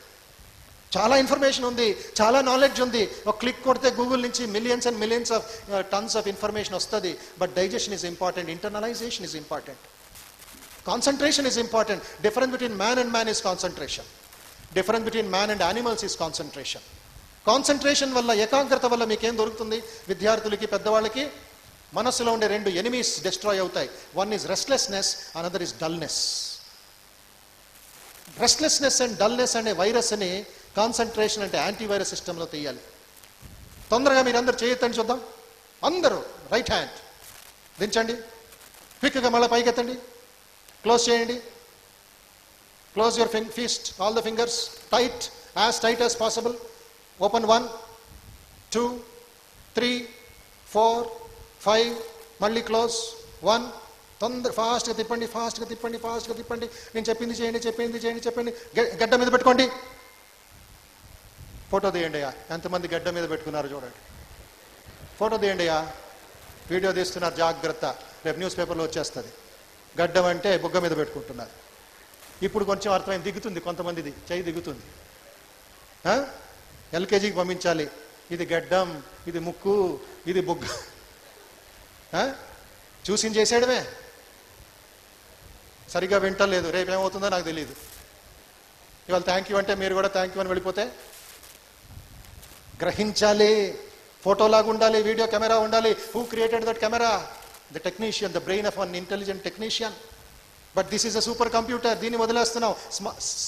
చాలా ఇన్ఫర్మేషన్ ఉంది, చాలా నాలెడ్జ్ ఉంది. ఒక క్లిక్ కొడితే గూగుల్ నుంచి millions and millions of tons of information వస్తుంది. But digestion is important, internalisation is important, concentration is important. Difference between man and man is concentration, difference between man and animals is concentration. Concentration వల్ల, ఏకాగ్రత వల్ల మీకేం దొరుకుతుంది? విద్యార్థులకి, పెద్దవాళ్ళకి మనస్సులో ఉండే 2 ఎనిమీస్ డిస్ట్రాయ్ అవుతాయి. One is restlessness, another is dullness. Restlessness and dullness అనే వైరస్ని కాన్సన్ట్రేషన్ అంటే యాంటీవైరస్ సిస్టంలో తీయాలి. తొందరగా మీరు అందరు చేయొద్దండి, చూద్దాం. అందరూ రైట్ హ్యాండ్ దించండి, క్విక్గా మళ్ళీ పైకెత్తండి, క్లోజ్ చేయండి. Close your fist, all the fingers tight, as tight as possible. Open 1 2 3 4 5, మళ్ళీ క్లోజ్ 1. తొందర ఫాస్ట్గా తిప్పండి. నేను చెప్పింది చేయండి. గడ్డ మీద పెట్టుకోండి. ఫోటో తీయండి అయ్యా, ఎంతమంది గడ్డ మీద పెట్టుకున్నారు చూడండి. ఫోటో తీయండి అయ్యా, వీడియో తీస్తున్నారు, జాగ్రత్త, రేపు న్యూస్ పేపర్లో వచ్చేస్తుంది. గడ్డం అంటే బుగ్గ మీద పెట్టుకుంటున్నారు. ఇప్పుడు కొంచెం అర్థమైంది, దిగుతుంది, కొంతమందిది చెయ్యి దిగుతుంది. LKGకి పంపించాలి. ఇది గడ్డం, ఇది ముక్కు, ఇది బుగ్గ. చూసి చేసేయడమే. సరిగా వింటలేదు, రేపేమవుతుందో నాకు తెలియదు. ఇవాళ థ్యాంక్ యూ అంటే మీరు కూడా థ్యాంక్ యూ అని వెళ్ళిపోతే, గ్రహించాలి. ఫోటోలాగా ఉండాలి, వీడియో కెమెరా ఉండాలి. Who created that camera? The technician, the brain of an intelligent technician. But this is a super computer. దీన్ని వదిలేస్తున్నాం.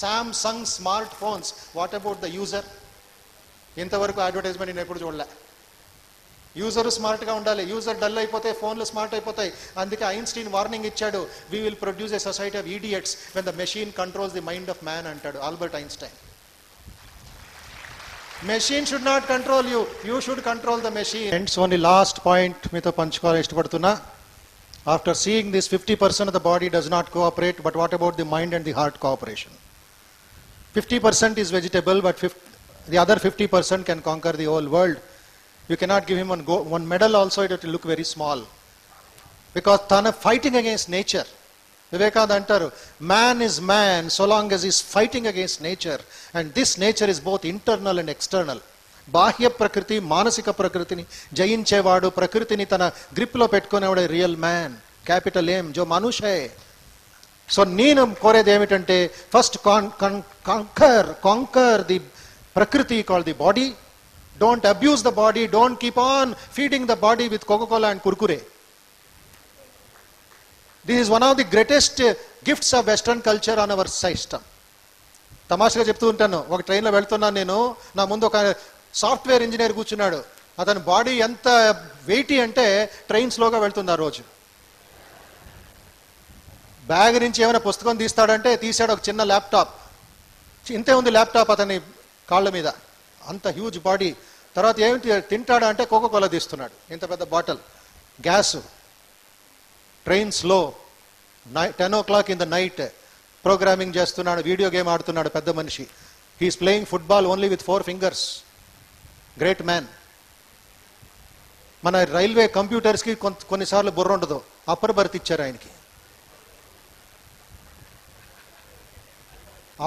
Samsung smart phones, what about the user? ఇంతవరకు అడ్వర్టైజ్మెంట్ నేను ఎప్పుడు చూడలే. యూజర్ స్మార్ట్గా ఉండాలి. యూజర్ డల్ అయిపోతే ఫోన్లు స్మార్ట్ అయిపోతాయి. అందుకే ఐన్స్టీన్ వార్నింగ్ ఇచ్చాడు, we will produce a society of idiots when the machine controls the mind of man అంటాడు Albert Einstein. Machine should not control you, you should control the machine. Friends, only last point మీతో పంచుకోవాలని ఇష్టపడుతున్నా. After seeing this 50% of the body does not cooperate, but what about the mind and the heart cooperation? 50% is vegetable, but the other 50% can conquer the whole world. You cannot give him one medal also, it will look very small. Because tana fighting against nature. Vivekananda antaru, man is man so long as he is fighting against nature. And this nature is both internal and external. బాహ్య ప్రకృతి, మానసిక ప్రకృతిని జయించేవాడు, ప్రకృతిని తన గ్రిప్లో పెట్టుకునేవాడు real man. Capital ఏం, జో మనుష్ high. So నేను కోరేది ఏమిటంటే, ఫస్ట్ కాంకర్ ది ప్రకృతి called the body. Don't abuse the body. Don't keep on feeding the body with Coca-Cola and Kurkure. This is one of the greatest gifts of Western culture on our system. తమాషగా చెప్తూ ఉంటాను. ఒక ట్రైన్లో వెళ్తున్నాను నేను, నా ముందు ఒక సాఫ్ట్వేర్ ఇంజనీర్ కూర్చున్నాడు. అతని బాడీ ఎంత వెయిటీ అంటే ట్రైన్ స్లోగా వెళ్తుంది ఆ రోజు. బ్యాగ్ నుంచి ఏమైనా పుస్తకం తీస్తాడంటే తీసాడు ఒక చిన్న ల్యాప్టాప్. ఇంతే ఉంది ల్యాప్టాప్ అతని కాళ్ళ మీద, అంత హ్యూజ్ బాడీ. తర్వాత ఏమిటి తింటాడా అంటే కోకోకోలా తీస్తున్నాడు, ఇంత పెద్ద bottle. Gas, train slow, 10 o'clock in the night programming చేస్తున్నాడు, వీడియో గేమ్ ఆడుతున్నాడు పెద్ద మనిషి. He is playing football only with 4 fingers. Great man. మన రైల్వే కంప్యూటర్స్కి కొన్నిసార్లు బుర్ర ఉండదు, అప్పర్ బర్త్ ఇచ్చారు ఆయనకి.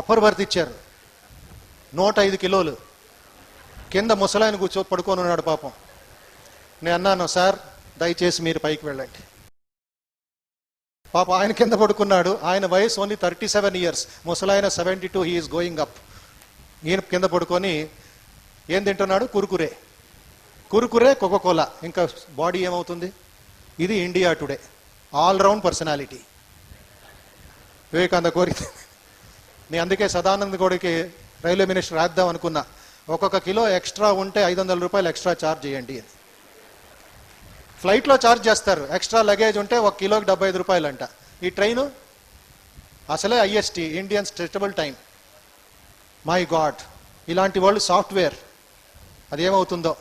అప్పర్ బర్త్ ఇచ్చారు. 105 కిలోలు కింద ముసలాయన పడుకొని ఉన్నాడు పాపం. నేను అన్నాను, సార్ దయచేసి మీరు పైకి వెళ్ళండి. పాపం ఆయన కింద పడుకున్నాడు. ఆయన వయసు ఓన్లీ 37 years, ముసలాయన 72. He is going up. ఈయన కింద పడుకొని ఏం తింటున్నాడు? కురుకురే, కోకోకోలా. ఇంకా బాడీ ఏమవుతుంది? ఇది India today. All round personality Vivekananda కోరి. నేను అందుకే సదానంద గౌడకి రైల్వే మినిస్టర్ రాద్దాం అనుకున్నా, ఒక్కొక్క కిలో ఎక్స్ట్రా ఉంటే 500 రూపాయలు ఎక్స్ట్రా ఛార్జ్ చేయండి అని. ఫ్లైట్లో ఛార్జ్ చేస్తారు, ఎక్స్ట్రా లగేజ్ ఉంటే 1 కిలోకి 75 రూపాయలు అంట. ఈ ట్రైను అసలే IST, Indian stretchable time. My God, ఇలాంటి వాళ్ళు సాఫ్ట్వేర్, అదేమవుతుందో.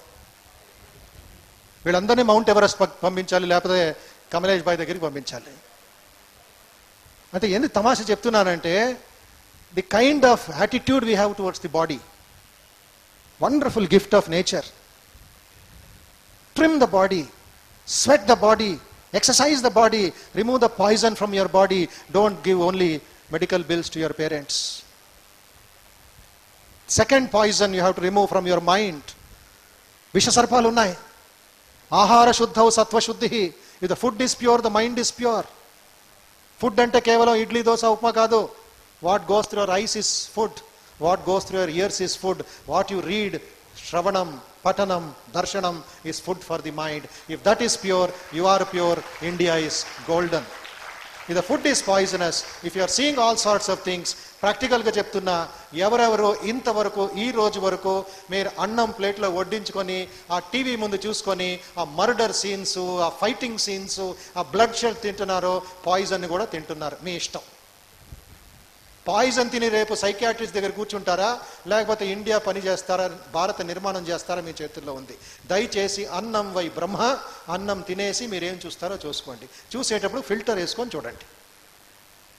వీళ్ళందరినీ మౌంట్ ఎవరెస్ట్ పంపించాలి, లేకపోతే కమలేష్ బాయ్ దగ్గరికి పంపించాలి. అంటే ఎందుకు తమాషా చెప్తున్నానంటే, the kind of attitude we have towards the body. Wonderful gift of nature. Trim the body, sweat the body, exercise the body, remove the poison from your body. Don't give only medical bills to your parents. Second poison you have to remove from your mind. Visha sarpalu unnai. Ahara shuddhau sattva shuddhi. If the food is pure, the mind is pure. Food ante kevalam idli dosa upma kaadu. What goes through your eyes is food. What goes through your ears is food. What you read, Shravanam, Patanam, Darshanam is food for the mind. If that is pure, you are pure. India is golden. If the food is poisonous, if you are seeing all sorts of things, ప్రాక్టికల్గా చెప్తున్నా, ఎవరెవరో ఇంతవరకు ఈ రోజు వరకు మీరు అన్నం ప్లేట్లో వడ్డించుకొని ఆ టీవీ ముందు చూసుకొని ఆ మర్డర్ సీన్స్, ఆ ఫైటింగ్ సీన్స్, ఆ బ్లడ్ షెడ్ తింటున్నారో, పాయిజన్ కూడా తింటున్నారు. మీ ఇష్టం. పాయిజన్ తిని రేపు సైకియాట్రిస్ట్ దగ్గర కూర్చుంటారా, లేకపోతే ఇండియా పని చేస్తారా, భారత నిర్మాణం చేస్తారా, మీ చేతుల్లో ఉంది. దయచేసి అన్నం వై బ్రహ్మ, అన్నం తినేసి మీరేం చూస్తారో చూసుకోండి. చూసేటప్పుడు ఫిల్టర్ వేసుకొని చూడండి.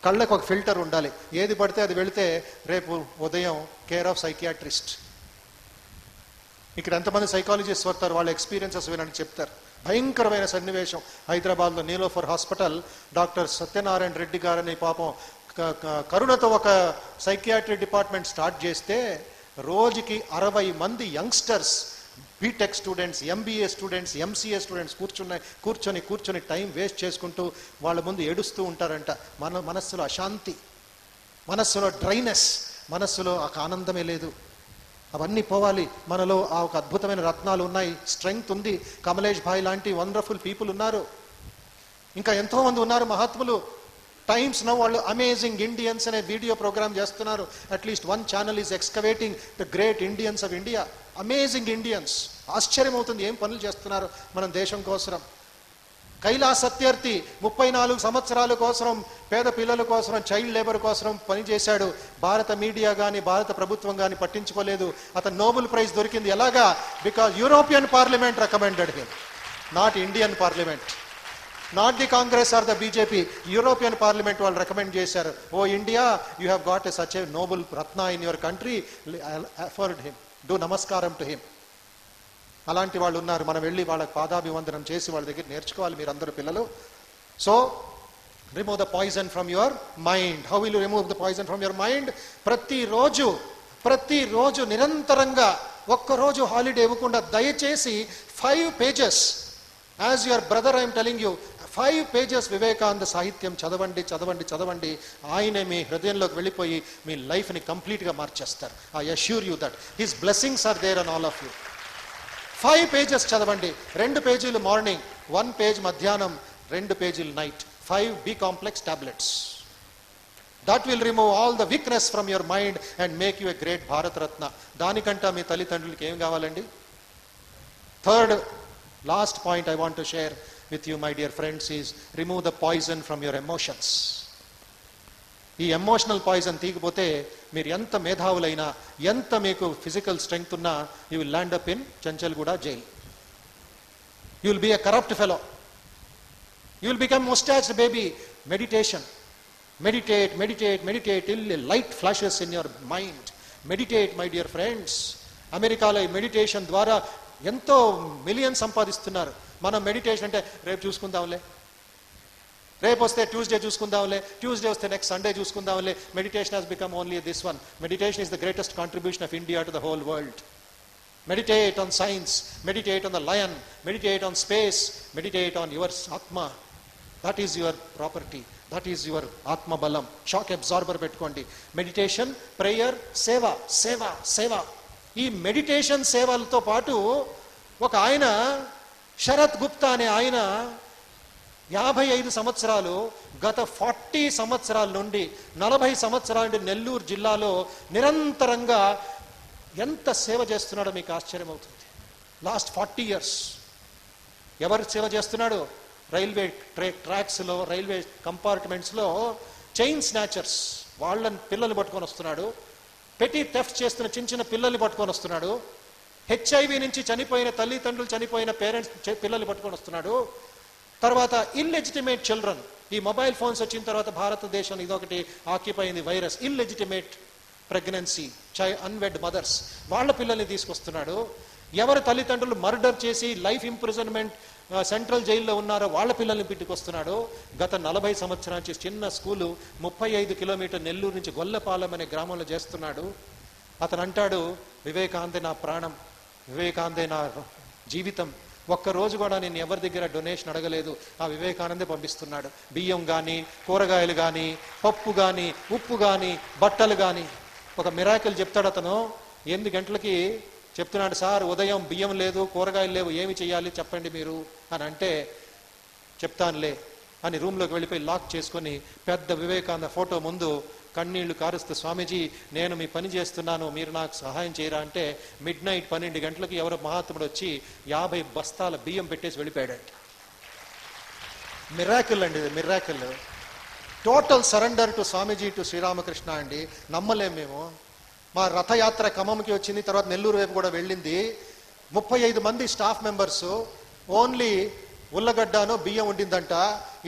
కళ్ళకు ఒక ఫిల్టర్ ఉండాలి. ఏది పడితే అది వెళితే రేపు ఉదయం కేర్ ఆఫ్ సైకియాట్రిస్ట్. ఇక్కడ ఎంతమంది సైకాలజిస్ట్ వస్తారు, వాళ్ళ ఎక్స్పీరియన్సెస్ వినని చెప్తారు. భయంకరమైన సన్నివేశం హైదరాబాద్లో నీలోఫర్ హాస్పిటల్. డాక్టర్ సత్యనారాయణ రెడ్డి గారని పాపం కరుణతో ఒక సైకియాట్రీ డిపార్ట్మెంట్ స్టార్ట్ చేస్తే రోజుకి 60 మంది youngsters BTech students, MBA students, MCA students కూర్చొని టైం వేస్ట్ చేసుకుంటూ వాళ్ళ ముందు ఏడుస్తూ ఉంటారంట. మనస్సులో అశాంతి, మనస్సులో డ్రైనెస్, మనస్సులో ఒక ఆనందమే లేదు. అవన్నీ పోవాలి. మనలో ఆ ఒక అద్భుతమైన రత్నాలు ఉన్నాయి, స్ట్రెంగ్త్ ఉంది. కమలేష్ భాయ్ లాంటి వండర్ఫుల్ పీపుల్ ఉన్నారు, ఇంకా ఎంతోమంది ఉన్నారు మహాత్ములు. టైమ్స్ నౌ వాళ్ళు అమేజింగ్ ఇండియన్స్ అనే వీడియో ప్రోగ్రామ్ చేస్తున్నారు. At least one channel is excavating the great Indians of India. Amazing Indians. ఆశ్చర్యం అవుతుంది ఏం పనులు చేస్తున్నారు మనం దేశం కోసం. కైలాస్ సత్యార్థి 34 సంవత్సరాల కోసం పేద పిల్లల కోసం, చైల్డ్ లేబర్ కోసం పనిచేశాడు. భారత మీడియా కానీ భారత ప్రభుత్వం కానీ పట్టించుకోలేదు. అతను నోబెల్ ప్రైజ్ దొరికింది ఎలాగా? Because European parliament recommended him, not Indian parliament, not the Congress or the BJP. European parliament వాళ్ళు రికమెండ్ చేశారు, oh India, you have got a such a Nobel ratna in your country, afford him, do namaskaram to him. అలాంటి వాళ్ళు ఉన్నారు. మనం వెళ్ళి వాళ్ళకి పాదాభివందనం చేసి వాళ్ళ దగ్గర నేర్చుకోవాలి మీరందరూ పిల్లలు. So remove the poison from your mind. How will you remove the poison from your mind? ప్రతిరోజు నిరంతరంగా ఒక్కరోజు హాలిడే ఇవ్వకుండా దయచేసి 5 pages, as your brother I'm telling you, 5 pages Vivekananda సాహిత్యం చదవండి. ఆయనే మీ హృదయంలోకి వెళ్ళిపోయి మీ లైఫ్ని కంప్లీట్గా మార్చేస్తారు. I assure you that his blessings are there on all of you. 5 pages చదవండి. 2 పేజీలు మార్నింగ్, 1 page మధ్యాహ్నం, 2 పేజీలు night. 5 B complex tablets. That will remove all the weakness from your mind and make you a great Bharat Ratna. దానికంటే మీ తల్లిదండ్రులకి ఏం కావాలండి? Third, last point I want to share with you, my dear friends, is remove the poison from your emotions. ఈ emotional poison తీయకపోతే మీరు ఎంత మేధావులైనా, ఎంత మీకు ఫిజికల్ స్ట్రెంగ్త్ ఉన్నా, you will land up in Chanchalguda jail. You will be a corrupt fellow. You will become mustached baby. Meditation. Meditate till a light flashes in your mind. Meditate, my dear friends. అమెరికాలో ఈ meditation ద్వారా ఎంతో million సంపాదిస్తున్నారు. మనం meditation అంటే రేపు చూసుకుందాంలే, రేపు వస్తే ట్యూస్డే చూసుకుందాంలే, ట్యూస్డే వస్తే నెక్స్ట్ సండే చూసుకుందాంలే. Meditation has become only this one. Meditation is the greatest contribution of India to the whole world. Meditate on science, meditate on the lion, meditate on space, meditate on your Atma. That is your property. That is your Atma Balam. Shock absorber పెట్టుకోండి. Meditation, prayer, సేవ. ఈ meditation సేవలతో పాటు ఒక ఆయన, శరత్ గుప్తా అనే ఆయన 55 సంవత్సరాలు, గత 40 సంవత్సరాల నుండి 40 సంవత్సరాల నుండి నెల్లూరు జిల్లాలో నిరంతరంగా ఎంత సేవ చేస్తున్నాడో మీకు ఆశ్చర్యం అవుతుంది. Last 40 years. ఎవరు సేవ చేస్తున్నాడు? రైల్వే ట్రాక్స్లో, రైల్వే కంపార్ట్మెంట్స్లో చైన్ స్నాచర్స్, వాళ్ళని పిల్లల్ని పట్టుకొని వస్తున్నాడు. పెట్టి థెఫ్ట్ చేస్తున్న చిన్న పిల్లల్ని పట్టుకొని వస్తున్నాడు. HIV నుంచి చనిపోయిన తల్లిదండ్రులు, చనిపోయిన పేరెంట్స్ పిల్లల్ని పట్టుకొని వస్తున్నాడు. తర్వాత ఇల్లెజిటిమేట్ చిల్డ్రన్. ఈ మొబైల్ ఫోన్స్ వచ్చిన తర్వాత భారతదేశం ఇదొకటి ఆక్యుపై అయింది వైరస్. ఇల్లెజిటిమేట్ ప్రెగ్నెన్సీ, అన్వెడ్ మదర్స్, వాళ్ళ పిల్లల్ని తీసుకొస్తున్నాడు. ఎవరు తల్లిదండ్రులు మర్డర్ చేసి లైఫ్ ఇంప్రిజన్మెంట్ సెంట్రల్ జైల్లో ఉన్నారో వాళ్ళ పిల్లల్ని పిట్టుకొస్తున్నాడు. గత 40 సంవత్సరాల నుంచి చిన్న స్కూలు 35 కిలోమీటర్ నెల్లూరు నుంచి గొల్లపాలెం అనే గ్రామంలో చేస్తున్నాడు. అతను అంటాడు, వివేకానందే నా ప్రాణం, వివేకానందే నా జీవితం. ఒక్కరోజు కూడా నేను ఎవరి దగ్గర డొనేషన్ అడగలేదు, ఆ వివేకానందే పంపిస్తున్నాడు. బియ్యం కానీ, కూరగాయలు కానీ, పప్పు కానీ, ఉప్పు కానీ, బట్టలు కానీ. ఒక మిరాకిల్ చెప్తాడు అతను. 8 గంటలకి చెప్తున్నాడు, సార్ ఉదయం బియ్యం లేదు, కూరగాయలు లేవు, ఏమి చేయాలి చెప్పండి మీరు అని అంటే, చెప్తానులే అని రూమ్లోకి వెళ్ళిపోయి లాక్ చేసుకొని పెద్ద వివేకానంద ఫోటో ముందు కన్నీళ్లు కారుస్తూ, స్వామీజీ నేను మీ పని చేస్తున్నాను, మీరు నాకు సహాయం చేయరా అంటే, midnight 12 గంటలకి ఎవరో మహాత్ముడు వచ్చి 50 బస్తాల బియ్యం పెట్టేసి వెళ్ళిపోయాడంట. మిరాకిల్ అండి ఇది, miracle. Total surrender to Swamiji, to Sri Ramakrishna అండి. నమ్మలేం మేము. మా రథయాత్ర ఖమ్మంకి వచ్చింది, తర్వాత నెల్లూరు వైపు కూడా వెళ్ళింది. 35 మంది స్టాఫ్ మెంబర్స్, ఓన్లీ ఉల్లగడ్డను బియ్యం ఉండిందంట.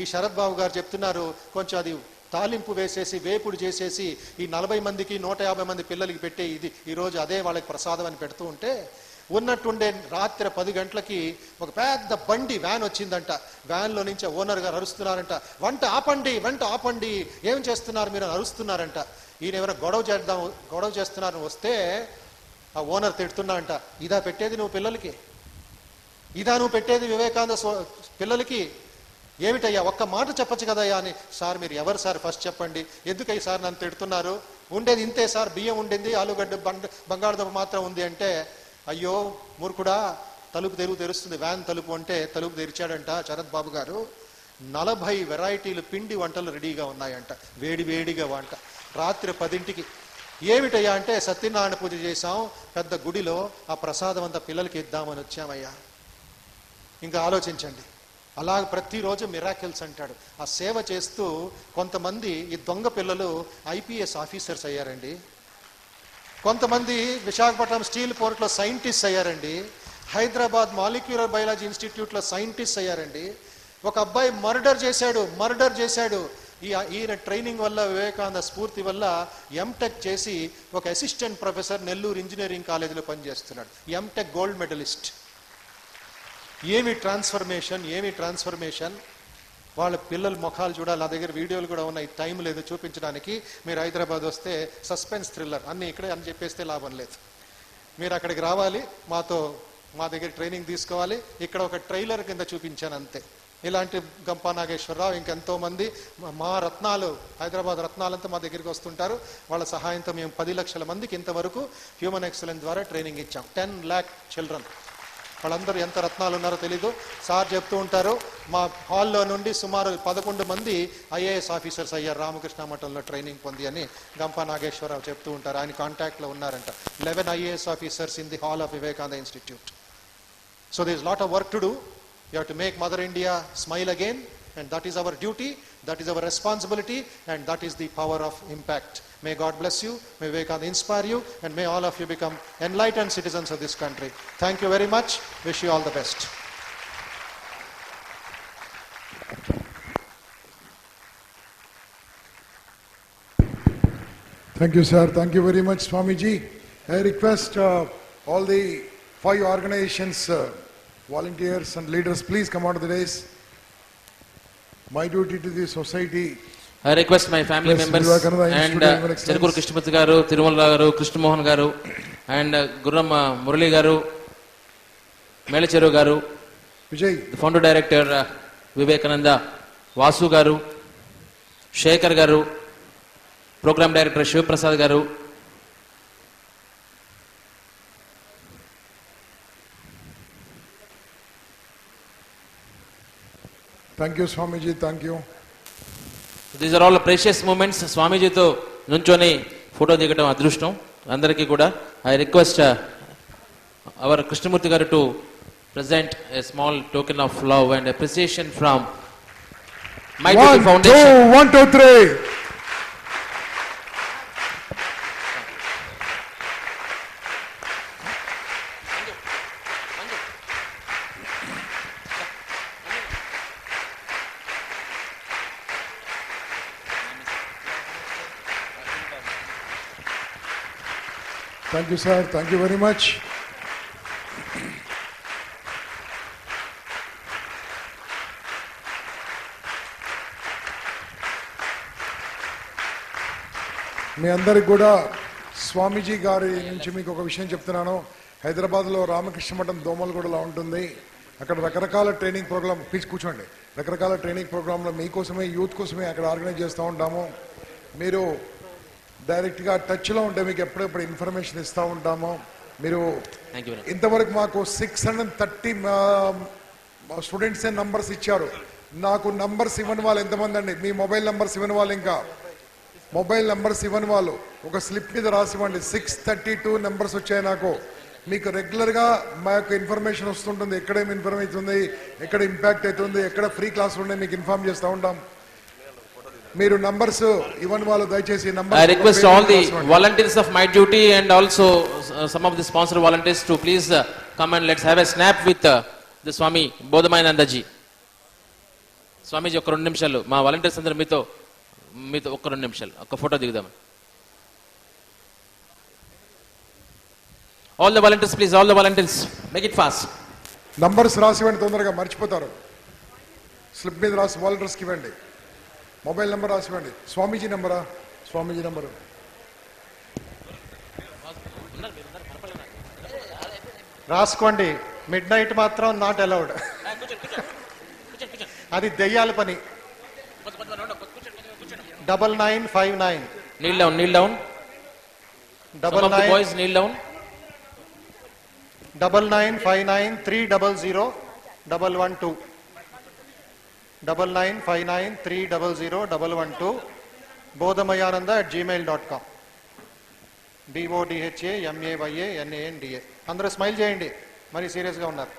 ఈ శరత్ బాబు గారు చెప్తున్నారు, కొంచెం అది తాలింపు వేసేసి వేపుడు చేసేసి ఈ 40 మందికి 150 మంది పిల్లలకి పెట్టే ఇది ఈరోజు అదే వాళ్ళకి ప్రసాదం అని పెడుతూ ఉంటే, ఉన్నట్టుండే రాత్రి 10 గంటలకి ఒక పెద్ద బండి వ్యాన్ వచ్చిందంట. వ్యాన్లో నుంచి ఓనర్ గారు అరుస్తున్నారంట, వంట ఆపండి, ఏం చేస్తున్నారు మీరు అరుస్తున్నారంట. ఈయన ఎవరో గొడవ చేస్తున్నారని వస్తే ఆ ఓనర్ తిడుతున్నా అంట, ఇదా పెట్టేది నువ్వు పిల్లలకి, ఇదా నువ్వు పెట్టేది వివేకానంద పిల్లలకి, ఏమిటయ్యా ఒక్క మాట చెప్పచ్చు కదయ్యా అని. సార్ మీరు ఎవరు సార్ ఫస్ట్ చెప్పండి, ఎందుకయ్యి సార్ నన్ను తిడుతున్నారు, ఉండేది ఇంతే సార్, బియ్యం ఉండింది, ఆలుగడ్డ బంగాళదుంప మాత్రం ఉంది అంటే, అయ్యో మూర్ఖుడా, తలుపు తెరుస్తుంది, వ్యాన్ తలుపు అంటే తలుపు తెరిచాడంట శరత్ బాబు గారు, 40 వెరైటీలు పిండి వంటలు రెడీగా ఉన్నాయంట, వేడి వేడిగా వంట, రాత్రి 10ంటికి. ఏమిటయ్యా అంటే సత్యనారాయణ పూజ చేశాం పెద్ద గుడిలో, ఆ ప్రసాదం అంతా పిల్లలకి ఇద్దామని వచ్చామయ్యా. ఇంకా ఆలోచించండి, అలా ప్రతిరోజు మిరాకిల్స్ అంటాడు. ఆ సేవ చేస్తూ కొంతమంది ఈ దొంగ పిల్లలు IPS ఆఫీసర్స్ అయ్యారండి, కొంతమంది విశాఖపట్నం స్టీల్ పోర్ట్లో సైంటిస్ట్ అయ్యారండి, హైదరాబాద్ మాలిక్యులర్ బయాలజీ ఇన్స్టిట్యూట్లో సైంటిస్ట్ అయ్యారండి. ఒక అబ్బాయి మర్డర్ చేశాడు. ఈయన ట్రైనింగ్ వల్ల, వివేకానంద స్ఫూర్తి వల్ల ఎంటెక్ చేసి ఒక అసిస్టెంట్ ప్రొఫెసర్ నెల్లూరు ఇంజనీరింగ్ కాలేజీలో పనిచేస్తున్నాడు, ఎంటెక్ గోల్డ్ మెడలిస్ట్. ఏమి ట్రాన్స్ఫర్మేషన్. వాళ్ళ పిల్లల ముఖాలు చూడాలి, నా దగ్గర వీడియోలు కూడా ఉన్నాయి, టైం లేదు చూపించడానికి. మీరు హైదరాబాద్ వస్తే సస్పెన్స్ థ్రిల్లర్ అన్నీ ఇక్కడే అని చెప్పేస్తే లాభం లేదు. మీరు అక్కడికి రావాలి, మా దగ్గర ట్రైనింగ్ తీసుకోవాలి. ఇక్కడ ఒక ట్రైలర్ కింద చూపించాను అంతే. ఇలాంటి గంపా నాగేశ్వరరావు ఇంకెంతో మంది మా రత్నాలు, హైదరాబాద్ రత్నాలంతా మా దగ్గరికి వస్తుంటారు. వాళ్ళ సహాయంతో మేము 10 లక్షల మందికి ఇంతవరకు హ్యూమన్ ఎక్సలెన్స్ ద్వారా ట్రైనింగ్ ఇచ్చాం. 10 lakh చిల్డ్రన్. వాళ్ళందరూ ఎంత రత్నాలు ఉన్నారో తెలీదు. సార్ చెప్తూ ఉంటారు, మా హాల్లో నుండి సుమారు 11 మంది IAS ఆఫీసర్స్ అయ్యారు రామకృష్ణ మఠంలో ట్రైనింగ్ పొంది అని గంపా నాగేశ్వరరావు చెప్తూ ఉంటారు. ఆయన కాంటాక్ట్లో ఉన్నారంట. 11 IAS officers in the hall of Vivekananda institute. So there is lot of work to do. You have to make Mother India smile again, and that is our duty, that is our responsibility, and that is the power of impact. May God bless you, may Vivekananda inspire you, and may all of you become enlightened citizens of this country. Thank you very much. Wish you all the best. Thank you, sir. Thank you very much, Swamiji. I request all the 5 organizations, volunteers and leaders, please come out of the dais. My duty to the society. I request my family Yes, members Vivekananda and Institute of Human Excellence. Cherukuru Krishnamurthy garu, Tirumala garu, Krishnamohan garu, and Gurram Murali garu, Melacheru garu, Vijay, the founder director Vivekananda, Vasu garu, Shekhar garu, program director Shiv Prasad garu. thank you, Swamiji. Thank you. These are all precious moments. స్వామీజీతో నుంచొని photo దిగడం అదృష్టం అందరికీ కూడా. I request our Krishnamurthy గారు to present a small token of love and appreciation from My Duty 1, Foundation. 2, 1, 2, 3. Thank you, sir. Thank you very much. మీ అందరికి కూడా స్వామీజీ గారి నుంచి మీకు ఒక విషయం చెప్తున్నాను. హైదరాబాద్లో రామకృష్ణ మఠం దోమలగూడలో ఉంటుంది. అక్కడ రకరకాల ట్రైనింగ్ ప్రోగ్రామ్, ప్లీజ్ కూర్చోండి, రకరకాల ట్రైనింగ్ ప్రోగ్రాంలో మీకోసమే, యూత్ కోసమే అక్కడ ఆర్గనైజ్ చేస్తూ ఉంటాము. మీరు డైరెక్ట్గా టచ్లో ఉంటే మీకు ఎప్పుడెప్పుడు ఇన్ఫర్మేషన్ ఇస్తూ ఉంటాము. మీరు Thank you very much. ఇంతవరకు మాకు 630 స్టూడెంట్స్ నంబర్స్ ఇచ్చారు. నాకు నంబర్స్ ఇవ్వని వాళ్ళు ఎంతమంది అండి? మీ మొబైల్ నంబర్స్ ఇవ్వని వాళ్ళు, ఇంకా మొబైల్ నంబర్స్ ఇవ్వని వాళ్ళు ఒక స్లిప్ మీద రాసివ్వండి. 632 నెంబర్స్ వచ్చాయి నాకు. మీకు రెగ్యులర్గా మా యొక్క ఇన్ఫర్మేషన్ వస్తుంటుంది, ఎక్కడేమి ఇన్ఫర్మేషన్ ఉంది, ఎక్కడ ఇంపాక్ట్ అవుతుంది, ఎక్కడ ఫ్రీ క్లాసులు ఉన్నాయి మీకు ఇన్ఫార్మ్ చేస్తూ ఉంటాం. మీరు నంబర్స్ ఇవ్వని వాళ్ళు దయచేసి I number request all the volunteers of My Duty and also some of the sponsor volunteers to please come and let's have a snap with the Swami Bodhamayananda ji. స్వామీజీ ఒక 2 నిమిషాలు మా volunteers అందరూ మీతో ఒక 2 నిమిషాలు ఒక photo దిగుదాం. All the volunteers please, all the volunteers, make it fast. Numbers రాసివ్వండి, తొందరగా మర్చిపోతారు. స్లిప్ మీద రాసి వాలంటీర్స్కి ఇవ్వండి. మొబైల్ నెంబర్ రాసివ్వండి. స్వామీజీ నెంబరా? స్వామీజీ నెంబరు రాసుకోండి, మిడ్ నైట్ మాత్రం నాట్ అలౌడ్. అది దెయ్యాల పని. 9959 Kneel down, kneel down. Some of the boys kneel down. 9959 300 112 9959 300 112 bodhamayananda@gmail.com. BODHAMAYANANDA. అందరూ స్మైల్ చేయండి, మరి సీరియస్గా ఉన్నారు.